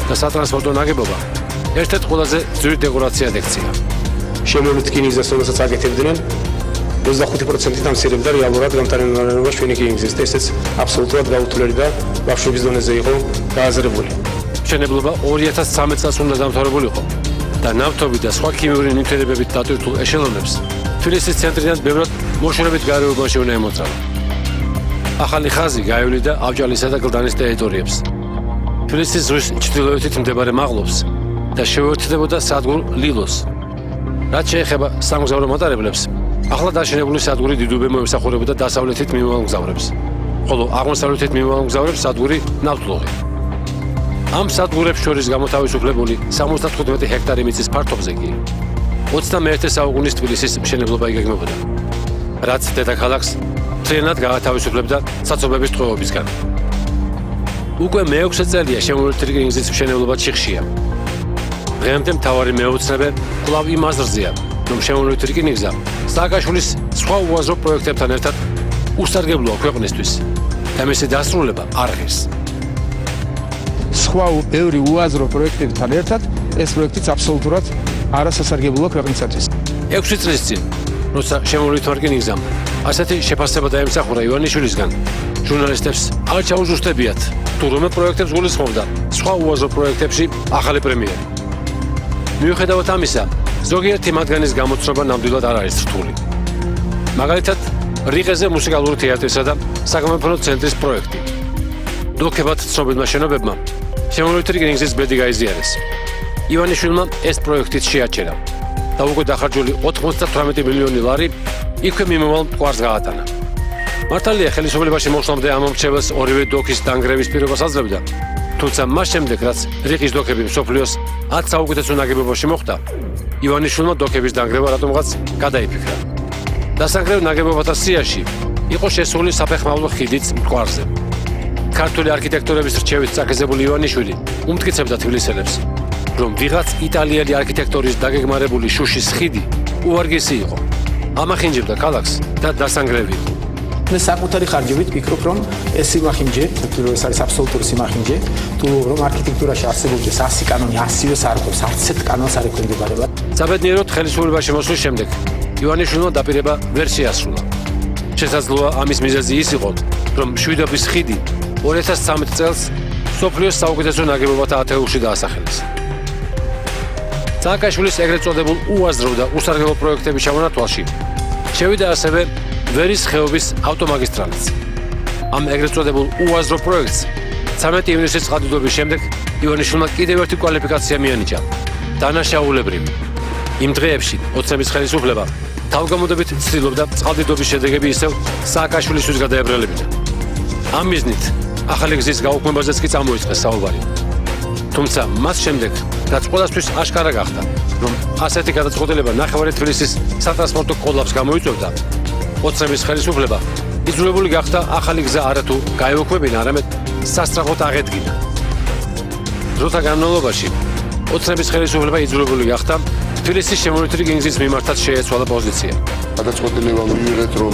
და სატრანსპორტო ნაგებობა ერთ-ერთ ყველაზე ძვირ დეკორაციად ექცია. შემოვლითი რკინიგზას რომელსაც აკეთებდნენ 25% დამცირებდა რეალურად გამტარებულებას ჩვენი რკინიგზის და ესეც აბსოლუტურად გაუთვლელი და ბავშვების დონეზე იყო გააზრებული. მშენებლობა 2013 წელს უნდა დამთავრებულიყო და ნავთობი და სხვა ქიმიური ნივთიერებებით დატვირთულ ეშელონებს თბილისის ცენტრიდან ბევრად მოშორებით გარეუბანში უნდა ემოძრავა. ახალი ხაზი გაევლიდა ავჭალისა და გლდანის ტერიტორიებს. თბილისის ზღვის ჩრდილოეთით მდებარე მაღლობს და შეუერთდებოდა სადგურ ლილოს. რაც შეეხება სამგზავრო მატარებლებს, ახლა დაშენებული სადგური დიდუბე მოემსახურებოდა დასავლეთით მიმავალ მგზავრებს, ხოლო აღმოსავლეთით მიმავალ მგზავრებს სადგური ნავთლუღი. ამ სადგურებს შორის გამოთავისუფლებული 75 ჰექტარი მიწის ფართობზე კი 21 საუკუნის თბილისის მშენებლობა იგეგმებოდა, რაც დედაქალაქს მთლიანად გაათავისუფლებდა საცობების ტყვეობისგან. უკვე მე-6 წელია შემოვლითი რკინიგზის მშენებლობა ჩიხშია. დღემდე მთავარი მეოცნებე კვლავ იმ აზრზეა, რომ შემოვლითი რკინიგზა სააკაშვილის სხვა უაზრო პროექტებთან ერთად უსარგებლოა ქვეყნისთვის და მისი დასრულება არ ღირს. სხვა ბევრი უაზრო პროექტებთან ერთად ეს პროექტიც აბსოლუტურად არასასარგებლოა ქვეყნისათვის. 6 წლის წინ, როცა შემოვლითი რკინიგზამ ასეთი შეფასება დაემსახურა ივანიშვილისგან, ჟურნალისტებს არ ჩაუზუსტებიათ, თუ რომელ პროექტებს გულისხმობდა სხვა უაზრო პროექტებში ახალი პრემიერი. მიუხედავად ამისა, ზოგიერთი მათგანის გამოცნობა ნამდვილად არ არის რთული. მაგალითად, რიყეზე მუსიკალური თეატრისა და საგამოფენო ცენტრის პროექტი. დოქებად ცნობილმა შენობებმა შემოვლითი რკინიგზის ბედი გაიზიარეს. ივანიშვილმა ეს პროექტიც შეაჩერა და უკვე დახარჯული 98 მილიონი ლარი იქვე მიმავალ მტკვარს გაატანა. მართალია ხელისუფლებაში მოსვლამდე ამ მომრჩეველს ორივე დოქის დანგრევის პირობას აძლევდა, თუმცა მას შემდეგ, რაც რიყის დოქები მსოფლიოს 10 საუკეთესო ნაგებობაში მოხვდა, ივანიშვილმა დოქების დანგრევა რატომღაც გადაიფიქრა. დასანგრევ ნაგებობათა სიაში იყო შესული საფეხმავლო ხიდიც მტკვარზე. ქართული არქიტექტორების რჩევით წაქეზებული ივანიშვილი უმტკიცებდა თბილისელებს, რომ ვიღაც იტალიელი არქიტექტორის დაგეგმარებული შუშის ხიდი უვარგესი იყო, ამახინჯებდა ქალაქს და დასანგრევი იყო. მე საკუთარი ხარჯებით ვფიქრობ, რომ ეს სიმახინჯე, ეს არის აბსოლუტური სიმახინჯე, თუ რომ არქიტექტურაში არსებობს 100 კანონი 100-ს არ ყოფს, არც ერთ კანონს არ ექვემდებარება. საბედნიეროდ ხელისუფლებაში მოსვლის შემდეგ ივანიშვილმა დაპირება ვერ შეასრულა. შესაძლოა ამის მიზეზი ის იყო, რომ მშვიდობის ხიდი 2013 წელს სოფლიოს საუკეთესო ნაგებობათა ათეულში დაასახელეს. სააკაშვილის ეგრეთ წოდებულ უაზრო და უსარგებლო პროექტების ჩამონათვალში შევიდა ასევე ვერის ხეობის ავტომაგისტრალიც. ამ ეგრეთ წოდებულ უაზრო პროექტს 13 ივნისის წყალდიდობის შემდეგ ივანიშვილმა კიდევ ერთი კვალიფიკაცია მიანიჭა. დანაშაულებრივი. იმ დღეებში ოცნების ხელისუფლება თავგამოდებით ცდილობდა წყალდიდობის შედეგები ისევ სააკაშვილისთვის გადაებრალებინა. ამ მიზნით ახალი გზის გაუქმებაზეც კი წამოიწყეს საუბარი. თუმცა მას შემდეგ რაც ყველასთვის აშკარა გახდა, რომ ასეთი გადაწყვეტილება ნახევარი თბილისის სატრანსპორტო კოლაფს გამოიწვევდა, ოცნების ხელისუფლება იძულებული გახდა ახალი გზა არათუ გაეუქმებინა, არამედ სასწრაფოდ აღედგინა. დროთა განმავლობაში ოცნების ხელისუფლება იძულებული გახდა თბილისის შემოერთული გზის მიმართაც შეეცვალა პოზიცია. გადაწყვეტილება მივიღეთ, რომ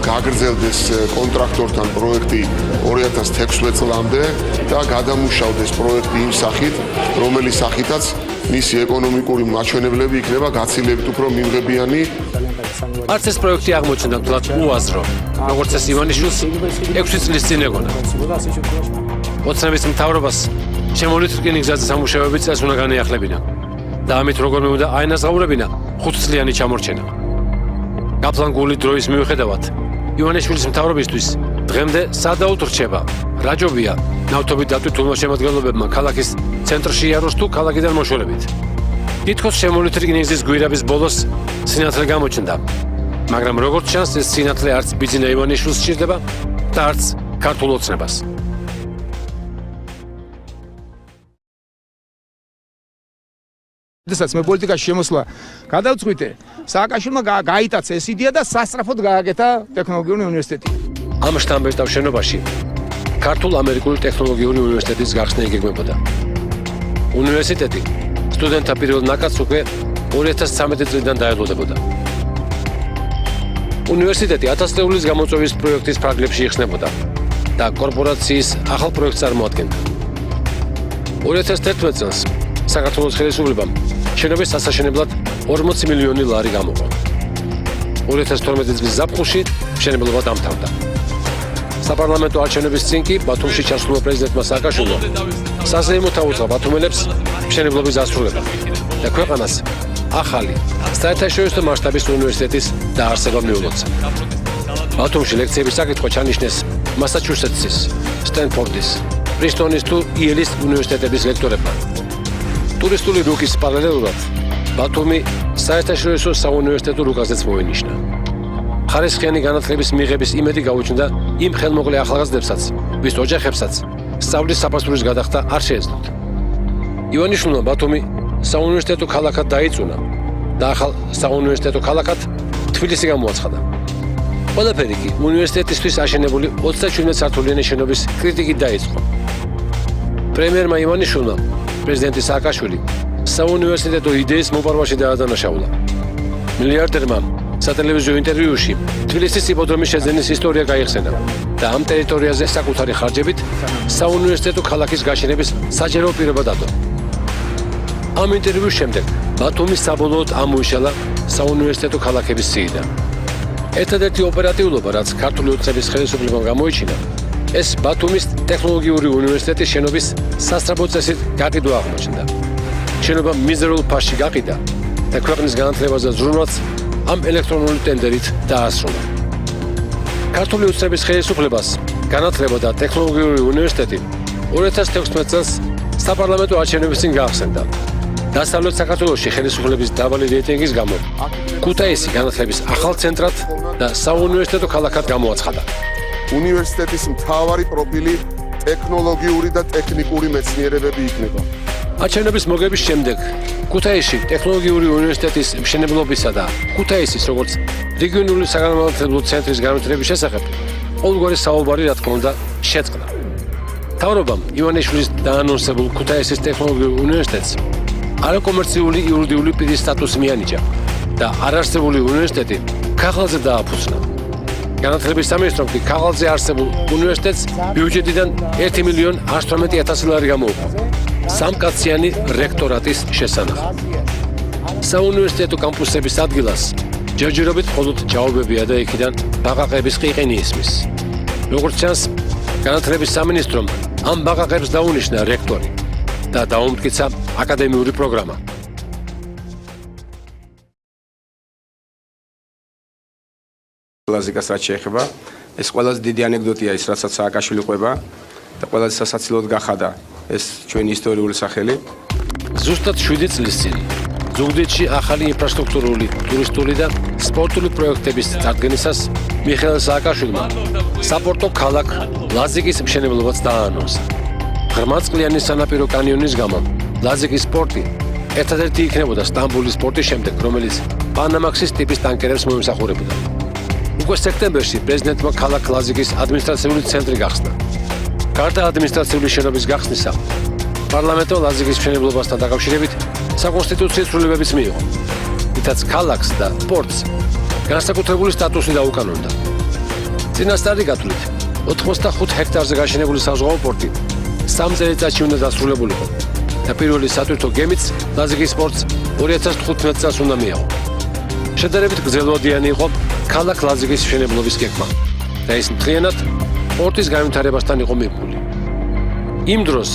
გაგრძელდეს კონტრაქტორთან პროექტი 2016 წლამდე და გადამუშავდეს პროექტი იმ სახით, რომელიც სახითაც მისი ეკონომიკური მაჩვენებლები იქნება გაცილებით უფრო მიმღებიანი. არც ეს პროექტი აღმოჩნდა მთლად უაზრო, როგორც ეს ივანიშვილს 6 წლის წინ ეგონა. ოცნების მთავრობას შემოვლით რკინიგზაზე სამუშაოების წესს უნდა განეახლებინა და ამით როგორმე უნდა აენაზღაურებინა 5 წლიანი ჩამორჩენა. გაფლანგული დროის მიუხედავად, ივანიშვილის მთავრობისთვის დღემდე სადაოდ რჩება. რაჯობია ნავთობით დატვირთულმა შემადგენლობებმა ქალაქის ცენტრში იაროს თუ ქალაქიდან მოშორებით. თითქოს შემოვლით რკინიგზის გვირაბის ბოლოს სინათლე გამოჩნდა, მაგრამ როგორც ჩანს, ეს სინათლე არც ბიძინა ივანიშვილს სჭირდება და არც ქართულ ოცნებას. როდესაც მე პოლიტიკაში შემოსვლა გადავწყვიტე, სააკაშვილმა გაიტაცა ეს იდეა და სასწრაფოდ გააკეთა ტექნოლოგიური უნივერსიტეტი. ამ შტამბერტავ შენობაში ქართულ-ამერიკული ტექნოლოგიური უნივერსიტეტის გახსნა იგეგმებოდა. უნივერსიტეტი სტუდენტთა პირველ ნაკადს უკვე 2013 წლიდან დაელოდებოდა. უნივერსიტეტი 1000 წლების გამოწვევის პროექტის ფრაგლებში იხსნებოდა და კორპორაციის ახალ პროექტს წარმოადგენდა. 2011 წელს საქართველოს ხელისუფლებამ შენობის ასაშენებლად 40 მილიონი ლარი გამოყო. 2012 წლის ზაფხულში მშენებლობა დამთავრდა. საპარლამენტო არჩევნების წინ კი ბათუმში ჩასულმა პრეზიდენტმა სააკაშვილმა საზეიმოდ აუწყა ბათუმელებს მშენებლობის დასრულება და ქვეყანას ახალი საერთაშორისო მასშტაბის უნივერსიტეტის დაარსება მიულოცა. ბათუმში ლექციების საკითხვა ჩანიშნეს მასაჩუსეტსის, სტენფორდის, პრისტონის თუ იელის უნივერსიტეტების ლექტორებმა. ტურისტული რუკის პარალელურად ბათუმი საერთაშორისო საუნივერსიტეტო რუკაზეც მოენიშნა. ხარისხიანი განათლების მიღების იმედი გაუჩნდა იმ ხელმოკლე ახალგაზრდებსაც, ვის ოჯახებსაც სწავლის საფასურის გადახდა არ შეეძლოთ. ივანიშვილმა ბათუმი საუნივერსიტეტო ქალაქად დაიწუნა და ახალ საუნივერსიტეტო ქალაქად თბილისი გამოაცხადა. ყველაფერი კი უნივერსიტეტისთვის აშენებული 37 სართულიანი შენობის კრიტიკით დაიწყო. პრემიერმა ივანიშვილმა პრეზიდენტი სააკაშვილი საუნივერსიტეტო იდეის მოპარვაში დაადანაშაულა. მილიარდერმა სატელევიზიო ინტერვიუში თბილისის იპოდრომის შეძენის ისტორია გაიხსენა და ამ ტერიტორიაზე საკუთარი ხარჯებით საუნივერსიტეტო ქალაქის გაშენების საჯარო პირობა დადო. ამ ინტერვიუს შემდეგ ბათუმის საბოლოოდ ამოიშალა საუნივერსიტეტო ქალაქების სიიდან. ერთადერთი ოპერატიულობა, რაც ქართული ოცნების ხელისუფლებამ გამოიჩინა, ეს ბათუმის ტექნოლოგიური უნივერსიტეტის შენობის სასწრაფო წესით გაყიდვა აღმოჩნდა. შენობა მიზერულ ფასში გაყიდა და ქვეყნის განათლებაზე ზრუნვაც ამ ელექტრონული ტენდერით დაასრულა. ქართული ოცნების ხელისუფლებას განათლება და ტექნოლოგიური უნივერსიტეტი 2016 წელს საპარლამენტო არჩევნების წინ გაახსენდა. დასავლეთ საქართველოში ხელისუფლების დაბალი რეიტინგის გამო ქუთაისი განათლების ახალ ცენტრად და საუნივერსიტეტო ქალაქად გამოაცხადა. უნივერსიტეტის მთავარი პროფილი ტექნოლოგიური და ტექნიკური მეცნიერებები იქნება. არჩევნების მოგების შემდეგ ქუთაისში ტექნოლოგიური უნივერსიტეტის მშენებლობისა და ქუთაისის როგორც რეგიონული საგანმანათლებლო ცენტრის განვითარების შესახებ ყოველგვარი საუბარი, რა თქმა უნდა, შეწყდა. მთავრობამ ივანიშვილის დაანონსებულ ქუთაისის ტექნოლოგიურ უნივერსიტეტს არაკომერციული იურიდიული პირის სტატუსი მიანიჭა და არარსებული უნივერსიტეტი ქაღალდზე დააფუძნა. განათლების სამინისტრომ კი ქაღალდზე არსებულ უნივერსიტეტს ბიუჯეტიდან 1.118.000 ლარი გამოუყო სამკაციანი რექტორატის შესანახად. საუნივერსიტეტო კამპუსების ადგილას ჯერჯერობით მხოლოდ ჯაობებია და იქიდან ბაყაყების ყიყინი ისმის. როგორც ჩანს, განათლების სამინისტრომ ამ ბაყაყებს დაუნიშნა რექტორი და დაუმტკიცა აკადემიური პროგრამა. ლაზიკას რაც შეეხება, ეს ყველაზე დიდი ანეკდოტია ის, რასაც სააკაშვილი ყვება და ყველაზე სასაცილოდ გახადა ეს ჩვენი ისტორიული სახელი. ზუსტად 7 წლის წინ ზუგდიდში ახალი ინფრასტრუქტურული, ტურისტული და სპორტული პროექტების წარდგენისას მიხეილ სააკაშვილმა საპორტო ქალაქ ლაზიკის მშენებლობაც დააანონსა. ღრმაწყლიანი სანაპირო კანიონის გამო ლაზიკის პორტი ერთადერთი იქნებოდა სტამბოლის პორტის შემდეგ, რომელიც პანამაქსის ტიპის ტანკერებს მოემსახურებოდა. უკვე სექტემბერში პრეზიდენტმა ქალაქ ლაზიკის ადმინისტრაციული ცენტრი გახსნა. გარდა ადმინისტრაციული შენობის გახსნისა, პარლამენტმა ლაზიკის მშენებლობასთან დაკავშირებით საკონსტიტუციო ცვლილებებიც მიიღო, რითაც ქალაქს და პორტს განსაკუთრებული სტატუსი დაუკანონდა. წინასწარი გათვლით 85 ჰექტარზე გაშენებული საზღვაო პორტი 3 წელიწადში უნდა დასრულებულიყო და პირველი სატვირთო გემიც ლაზიკის პორტს 2015 წელს უნდა მიეღო. შედარებით გრძელვადიანი იყო ქალაქ ლაზიკის მშენებლობის გეგმა და ის მთლიანად პორტის განვითარებასთან იყო მიბმული. იმ დროს,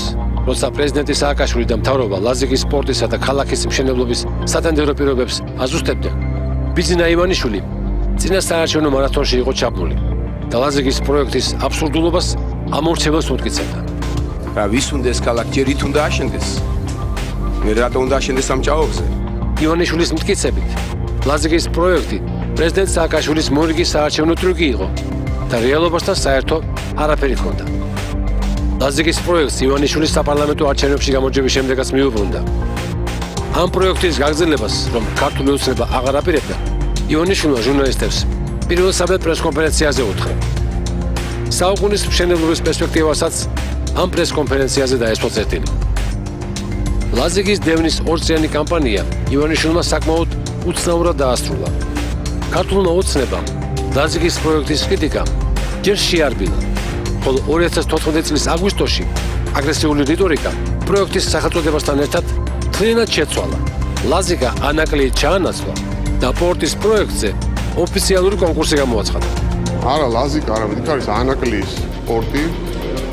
როცა პრეზიდენტი სააკაშვილი და მთავრობა ლაზიკის პორტისა და ქალაქის მშენებლობის სათენდერო პირობებს აზუსტებდნენ, ბიძინა ივანიშვილი წინასაარჩევნო მარათონში იყო ჩაბმული და ლაზიკის პროექტის აბსურდულობას ამორჩეველს უთკიცებდა. რა ვის უნდა ეს ქალაქი ჯერ ით უნდა აშენდეს? მე რატო უნდა აშენდეს ამ ჭაობზე? ივანიშვილის მტკიცებით, ლაზიკის პროექტი პრეზიდენტ სააკაშვილის მორიგი საარჩევნო ტრიუკი იყო და რეალობასთან საერთო არაფერი ჰქონდა. ლაზიკის პროექტს ივანიშვილის საპარლამენტო არჩევნებში გამოჯების შემდეგაც მიუბრუნდა. ამ პროექტის გაგრძელებას, რომ ქართული ოცნება აღარ აპირებდა, ივანიშვილმა ჟურნალისტებს პირველ საბოლოო პრესკონფერენციაზე უთხრა. საუკუნის მშენებლობის პერსპექტივასაც ამ პრესკონფერენციაზე დაესვა წერტილი. ლაზიკის დევნის ორწლიანი კამპანია ივანიშვილმა საკმაოდ უცნაურად დაასრულა. ქართულმა ოცნებამ ლაზიკის პროექტის კრიტიკა ჯერ შეარბილა, ხოლო 2014 წლის აგვისტოში აგრესიული რიტორიკა პროექტის სახელწოდებასთან ერთად მთლიანად შეცვალა. ლაზიკა ანაკლიით ჩაანაცვლა და პორტის პროექტზე ოფიციალური კონკურსი გამოაცხადა. არა ლაზიკა, არამედ იქ არის ანაკლიის პორტი,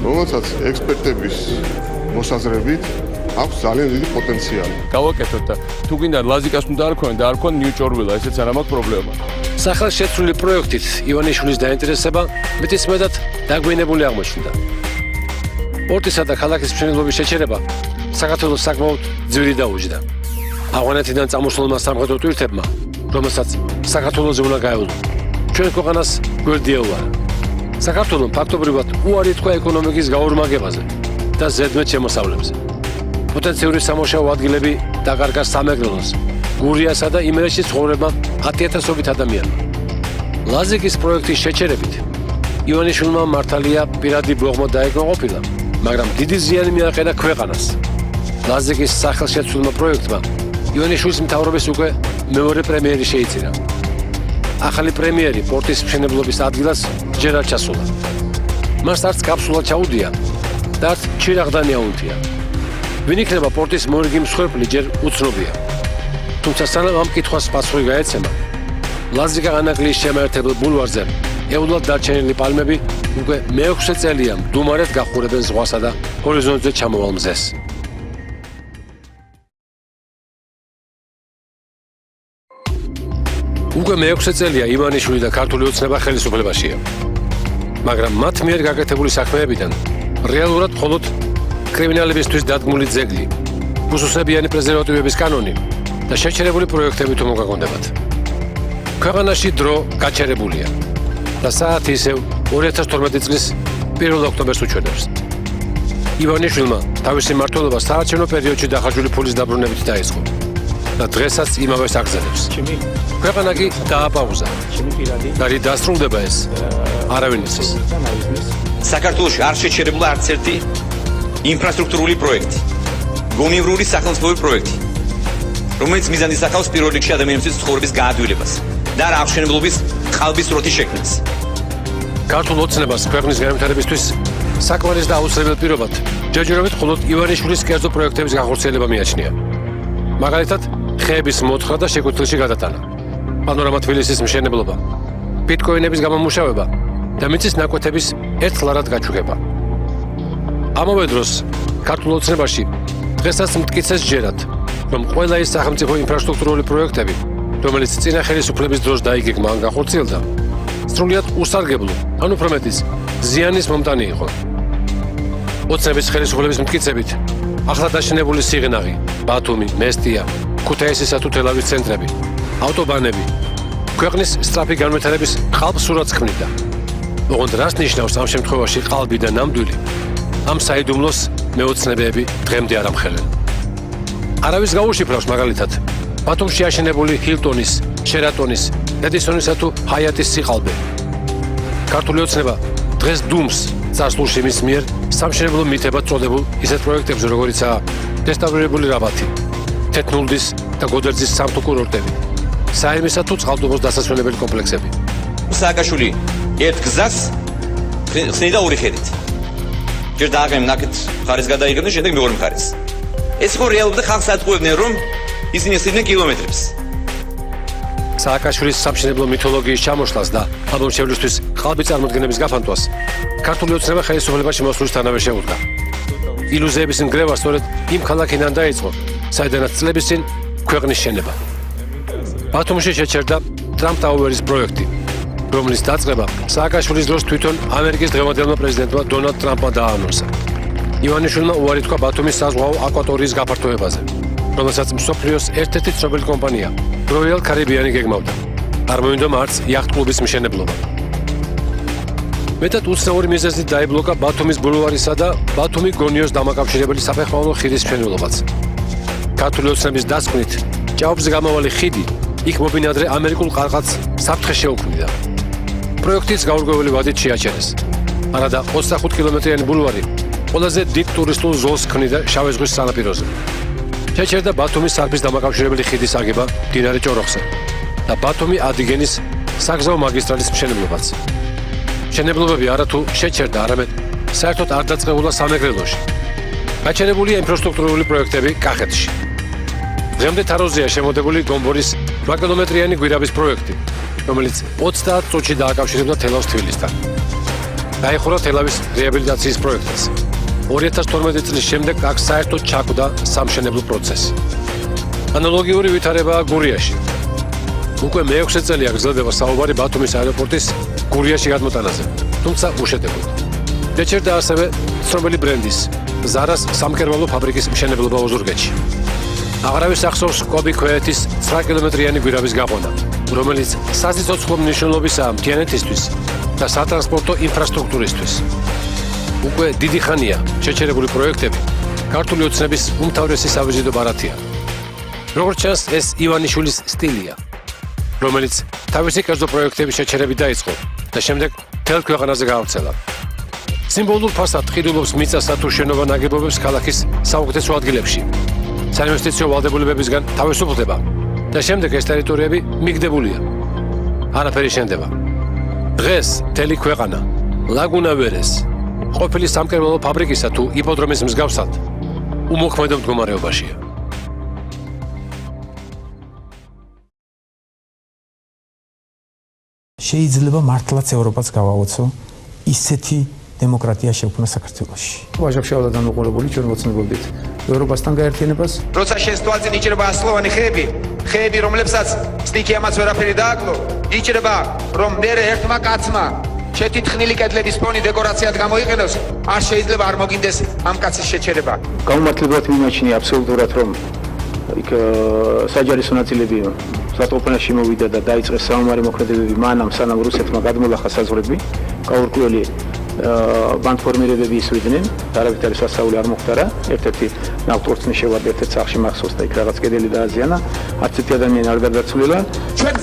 რომელსაც ექსპერტების მოსაზრებით აქვს ძალიან დიდი პოტენციალი. გავაკეთოთ და თუ გინდა ლაზიკას უნდა არქონენ და არქონ ნიუ-ჭორვილა, ესეც არ ამაქვს პრობლემა. სახელშეცვლილი პროექტით ივანიშვილის დაინტერესება მეტისმეტად დაგვიანებული აღმოჩნდა. პორტისა და ქალაქის მშენებლობის შეჩერება საქართველოს საკმაოდ ძვირი დაუჯდა. ავღანეთიდან წამოსულმა სამხედრო ტვირთებმა, რომელსაც საქართველოზე უნდა გაევლო, ჩვენ ქვეყანას გვერდი ეუარა. საქართველომ ფაქტობრივად უარი თქვა ეკონომიკის გაორმაგებაზე და ზედმეტ შემოსავლებზე. პოტენციური სამუშაო ადგილები დაკარგა სამეგრელოს, გურიასა და იმერეთში ცხოვრებმა 10,000-ობით ადამიანმა. ლაზიკის პროექტის შეჩერებით ივანიშვილმა მართალია პირადი ბოღმა დაეკმაყოფილა, მაგრამ დიდი ზიანი მიაყენა ქვეყანას. ლაზიკის სახელშეცვლილმა პროექტმა ივანიშვილის მთავრობის უკვე მეორე პრემიერი შეიწირა. ახალი პრემიერი პორტის მშენებლობის ადგილას ჯერ არ ჩასულა. მას არც კაფსულა ჩაუდია და არც ჩირაღდანი აუნთია. ვინ იქნება პორტის მორიგი მსხვერპლი ჯერ უცნობია. თუმცა სანამ ამ კითხვას პასუხი გაეცემა, ლაზიკა ანაკლიის შემაერთებელ ბულვარზე ეულად დარჩენილი პალმები უკვე მე-6 წელია მდუმარედ გახურებენ ზღვასა და ჰორიზონტზე ჩამოვალ მზეს. უკვე მე-6 წელია ივანიშვილი და ქართული ოცნება ხელისუფლებაშია. მაგრამ მათ მიერ გაკეთებული საქმეებიდან რეალურად მხოლოდ კრიმინალებისთვის დადგმული ძეგლი, უსუსებიანი პრეზერვატივების კანონი და შეჩერებული პროექტები თუ მოგაგონდებათ. ქვეყანაში დრო გაჩერებულია და საათი ისევ 2012 წლის 1 ოქტომბერს უჩვენებს. ივანიშვილმა თავისი მმართველობა საარჩევნო პერიოდში დახარჯული ფულის დაბრუნებით დაიწყო და დღესაც იმავეს აგზელებს. ქვეყანა კი დააპაუზა. და რი დასრულდება ეს არავინ იცის. საქართველოში არ შეჩერებულა არც ერთი ინფრასტრუქტურული პროექტი, გონივრული სახელმწიფოური პროექტი, რომელიც მიზანს ახავს პირველ რიგში ადამიანების ცხოვრების გაადვილებას და რა აღშენებლობის ყალბის სროთის შექმნას. ქართულ ოცნებას ქვეყნის განვითარებისთვის საკმარის და აუცილებელ პირობად ჯერჯერობით მხოლოდ ივანიშვილის კერძო პროექტების განხორციელება მიაჩნია. მაგალითად, ხეების მოთხრა და შეკვეთილში გადატანა, პანორამა თბილისის მშენებლობა, ბიტკოინების გამომუშავება და მიწის ნაკვეთების ერთხლად გაჩუქება. ამავე დროს ქართულ ოცნებაში დღესაც მტკიცეს ჯერათ, რომ ყველა ის სახელმწიფო ინფრასტრუქტურული პროექტები, რომელიც წინა ხელისუფლების დროს დაიგეგმა ან განხორციელდა, სრულიად უსარგებლო, ან უფრო მეტიც, ზიანის მომტანი იყო. ოცნების ხელისუფლების მტკიცებით, ახლა დაშენებული სიღნაღი, ბათუმი, მესტია, ქუთაისისა თუ თელავის ცენტრები, ავტობანები, ქვეყნის სწრაფი განვითარების ყალბსურათს ქმნიდა. ოღონდ რას ნიშნავს ამ შემთხვევაში ყალბი და ნამდვილი? ამ საიდუმლოს მეოცნებები დღემდე არ ამხელენ. არავის გაუშიფრავს მაგალითად, ბათუმში აშენებული ჰილტონის, შერატონის, ედისონისა თუ ჰაიატის სიყალბე. ქართული ოცნება დღეს დუმს წარსულში მის მიერ სამშენებლო მითებად წოდებულ ისეთ პროექტებზე, როგორიცაა რესტავრირებული რაბათი, თეთნულდის და გოდერძის სამთო კურორტები, საირმისა თუ წყალტუბოს დასასვენებელი კომპლექსები. სააკაშვილი ერთ გზას ხსნიდა ორი ხედით. ჯერ დააღემ ნაკეთ მხარეს გადაიღებდნენ, შემდეგ მეორე მხარეს. ეს იყო რეალურად ხალხს ატყუებდნენ, რომ ისინი ხსნიდნენ კილომეტრებს. სააკაშვილის სამშენებლო მითოლოგიის ჩამოშლას და ალბომშევლისთვის ყალბი წარმოდგენების გაფანტვას ქართული ოცნება ხელისუფლებაში მოსვლისთანავე შეუდგა. ილუზიების ნგრევა სწორედ იმ ქალაქიდან დაიწყო, საიდანაც წლების წინ ქვეყნის შენება. ბათუმში შეჩერდა ტრამპ ტაუერის პროექტი, რომლის დაწყება სააკაშვილის დროს თვითონ ამერიკის დღევანდელმა პრეზიდენტმა დონალდ ტრამპმა დააანონსა. ივანიშვილმა უარი თქვა ბათუმის საზღვაო აკვატორიის გაფართოებაზე, რომელსაც მსოფლიოს ერთ-ერთი ცნობილი კომპანია როიალ კარიბიანი გეგმავდა. არ მოინდომ არც იახტ-კლუბის მშენებლობა. მეტად უცნაური მიზეზით დაიბლოკა ბათუმის ბულვარისა და ბათუმი-გონიოს დამაკავშირებელი საფეხმავლო ხიდის მშენებლობაც. ქართული ოცნების დასკვნით, ჭაობზე გამავალი ხიდი იქ მობინადრე ამერიკულ ყარყატს საფრთხე შეუქმნიდა. პროექტის გაურკვეველი ვადით შეაჩერეს. არადა 25 კილომეტრიანი ბულვარი ყველაზე დიდ ტურისტულ ზოლს ქმნიდა შავი ზღვის სანაპიროზე. შეჩერდა ბათუმის სარფის დამაკავშირებელი ხიდის აგება მდინარე ჭოროხზე და ბათუმი-ადიგენის საგზაო მაგისტრალის მშენებლობაც. მშენებლობები არათუ შეჩერდა, არამედ საერთოდ არ დაწყებულა სამეგრელოში. გაჩერებულია ინფრასტრუქტურული პროექტები კახეთში. დღემდე თაროზეა შემოდებული გომბორის 8 კილომეტრიანი გვირაბის პროექტი, რომელიც 30 წუთში დააკავშირებდა თელავს თბილისთან. დაიხურა თელავის რეაბილიტაციის პროექტიც. 2012 წლის შემდეგ აქ საერთოდ ჩაკვდა სამშენებლო პროცესი. ანალოგიური ვითარებაა გურიაში. უკვე მე-6 წელია გრძელდება საუბარი ბათუმის აეროპორტის გურიაში გადმოტანაზე, თუმცა უშედეგოდ. შეჩერდა ასევე ცნობილი ბრენდის ზარას სამკერვალო ფაბრიკის მშენებლობა ოზურგეთში. აღარავის ახსოვს კობი ქვეეთის 9 კილომეტრიანი გვირაბის გაყვანა, რომელიც სასიცოცხლო მნიშვნელობისაა მთიანეთისთვის და სატრანსპორტო ინფრასტრუქტურისთვის. უკვე დიდი ხანია შეჩერებული პროექტები ქართული ოცნების უმთავრესი სავიზიტო ბარათია. როგორც ჩანს, ეს ივანიშვილის სტილია, რომელიც თავისი კერძო პროექტების შეჩერებით დაიწყო და შემდეგ მთელ ქვეყანაზე გავრცელა. სიმბოლურ ფასად ყიდულობს მიწასა თუ შენობა ნაგებობებს ქალაქის საუკეთესო ადგილებში. საინვესტიციო ვალდებულებებისგან თავისუფლდება და შემდეგ ეს ტერიტორიები მიგდებულია. არაფერი შენდება. დღეს მთელი ქვეყანა ლაგუნა ვერეს, ყოფილი სამკერვალო ფაბრიკისა თუ იპოდრომის მსგავსად უმოქმედო მდგომარეობაშია. შეიძლება მართლაც ევროპაც გავაოცო ისეთი დემოკრატია შექმნა საქართველოში. ვაჟაბშავლა დამოყოლებული ჩვენ მოცნებობდით ევროპასთან გაერთიანებას. როცა შესწვალწინ იჭრება ასლოვანი ხეები, რომლებსაც სტიქიამაც ვერაფერი დააკლო, იჭრება, რომ მერე ერთმა კაცმა შეთითხნილი კედლების ფონი დეკორაციად გამოიყენოს, არ შეიძლება არ მოგინდეს ამ კაცის შეჩერება. გამომართლებლად მიმაჩნია აბსოლუტურად, რომ იქ საჯარის ნაწილები სატყოპანაში მოვიდა და დაიწყეს საომარი მოქმედებები მანამ, სანამ რუსეთმა გადმოლახა საზღვრები, გაურკვეველი ბანკფორმირებები ისვიდნენ, არავით არის სასწაული არ მოხდარა, ერთ-ერთი ნავთობწნის შევარდა ერთ-ერთ სახლში მახსოვს და იქ რაღაც კედელი დააზიანა, არც ერთი ადამიანი არ გადაცვლილა. ჩვენ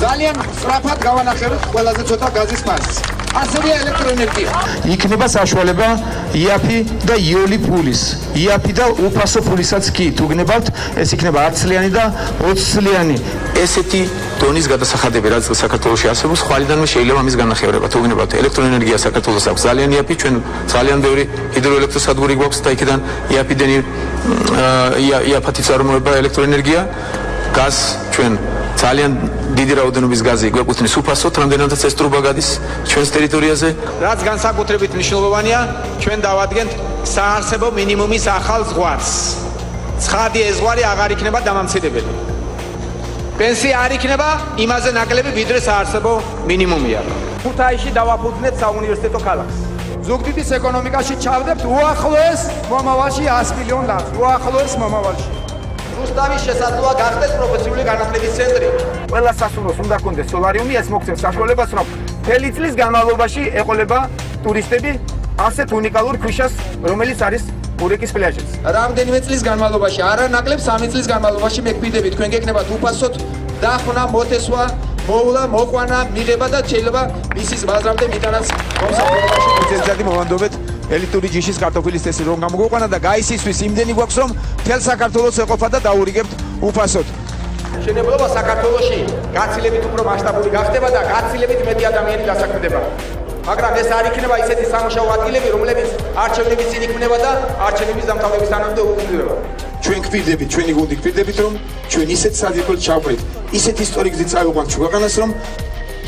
ძალიან სწრაფად გავანახებთ ყველაზე ცოტა გაზის მასს. ასევე ელექტროენერგია. იქნება საშუალება იაფი და იული ფულის, იაფი და უფასო ფულისაც კი თუ გნებავთ, ეს იქნება 10 წლიანი და 20 წლიანი. ესეთი დონის გადასახადები, რაც საქართველოში არსებობს, ხვალიდანვე შეიძლება ამის განახევრება. თუ გნებავთ ელექტროენერგია საქართველოს აქვს ძალიან იაფი, ჩვენ ძალიან ბევრი ჰიდროელექტროსადგური გვაქვს და იქიდან იაფიდანი იაფათი წარმოება ელექტროენერგია. გაზ ჩვენ ძალიან დიდი რაოდენობის გაზი გვეკუთვნის უფასოდ, რამდენადაც ეს ტრუბა გადის ჩვენს ტერიტორიაზე. რაც განსაკუთრებით მნიშვნელოვანია, ჩვენ დავადგენთ საარსებო მინიმუმის ახალ ზღვარს. ცხადი ეს ზღვარი აღარ იქნება დამამცირებელი. პენსია არ იქნება იმაზე ნაკლები, ვიდრე საარსებო მინიმუმია. ქუთაისში დავაფუძნეთ საუნივერსიტეტო ქალაქს. ზუგდიდის ეკონომიკაში ჩავდებთ უახლოეს მომავალში 100 მილიონ ლარს. უახლოეს მომავალში. რუსთავის შესაძლოა გახდეს პროფესიული განათლების ცენტრი. ყველა სასურველს უნდა ჰქონდეს სოლარიუმი, ეს მოგცემს საშუალებას, რომ მთელი წლის განმავლობაში ეყოლება ტურისტები ასეთ უნიკალურ ქვიშას, რომელიც არის ურიკის პლაჟიც. რამდენიმე წლის განმავლობაში, არა ნაკლებ 3 წლის განმავლობაში მეკвидებით, თქვენ გეკნებათ უფასოდ დახნა, მოთესვა, მოვლა, მოყვანა, მიღება და შეიძლება მისის ბაზრამდე მიტანაც მომსახურებაში მოძებნად მოვანდობეთ. ელიტური ჯიშის კარტოფილის წესი რომ გამოგვიყვანა და გაისისთვის იმდენი გვაქვს რომ თელ საქართველოს ეყოფა და დაურიგებთ უფასოდ. მშენებლობა საქართველოში გაცილებით უფრო მასშტაბური გახდება და გაცილებით მეტი ადამიანი დასაქმდება. მაგრამ ეს არ იქნება ისეთი სამუშაო ადგილები, რომლებიც არჩევნების წინ იქმნება და არჩევნების დამთავრების სანამდე უქმდება. ჩვენ გვირდებით, ჩვენი გუნდი გვირდებით, რომ ჩვენ ისეთ საძირკველს ჩავყრით, ისეთ ისტორიკ გზით წავიყვანთ ქვეყანას, რომ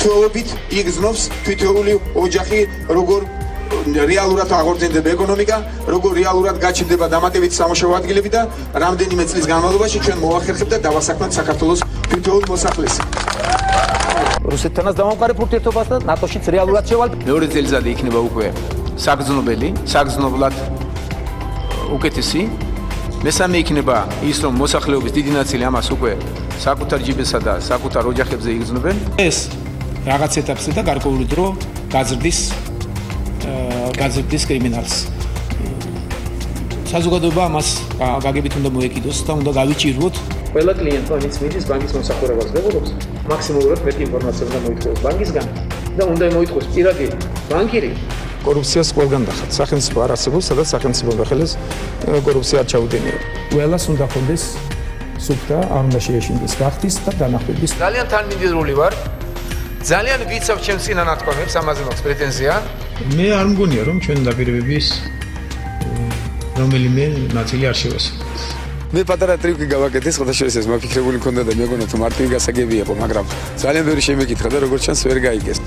თეორიით იგრძნობს თითოეული ოჯახი, როგორ რეალურად აღორძინდება ეკონომიკა, როგორ რეალურად გაჩნდება დამატებითი სამუშაო ადგილები და რამდენიმე წლის განმავლობაში ჩვენ მოახერხებთ და დავასაქმნათ საქართველოს თითოეულ მოსახლეს. რუსეთთანაც დავამყარებ ურთიერთობას და ნატოშიც რეალურად შევალთ. მეორე წელიწადი იქნება უკვე საგრძნობელი, საგრძნობლად უკეთესი. მესამე იქნება ის, რომ მოსახლეობის დიდი ნაწილი ამას უკვე საკუთარ ჯიბესა და საკუთარ ოჯახებზე იგრძნობენ. ეს რაღაც ეტაპზე და გარკვეული დრო გაზრდის კრიმინალს. საზოგადოება ამას გაგებით უნდა მოეკიდოს და უნდა გავიჭიროთ. ყველა კლიენტმა, ვინც მიდის ბანკის მომსახურებას ვეღურობს, მაქსიმალურად მეტი ინფორმაცია უნდა მოითხოვოს ბანკისგან და უნდა მოითხოვოს პირადი ბანკირი. კორუფციას ყველგან დახათ. სახელმწიფო არ არსებობს, სადაც სახელმწიფო ხელს კორუფცია არ ჩაუდენია. ყველას უნდა ხონდეს სუფთა, არ უნდა შეეშინდეს ვახტის და დანახვების. ძალიან თანმიმდევრული ვარ. ძალიან ვიცავ ჩემს წინანათქვამებს, ამაზე მაქვს პრეტენზია. მე არ მგონია რომ ჩვენ დაპირებების რომელიმე ნაწილი არ შევასრულოთ. მე პატარა ტრიკი გავაკეთე, შესაძლოა ეს მაფიქრებული მქონდა და მეგონა თუ მარტივი გასაგები იყო, მაგრამ ძალიან ბევრი შემეკითხა და როგორც ჩანს ვერ გაიგეს.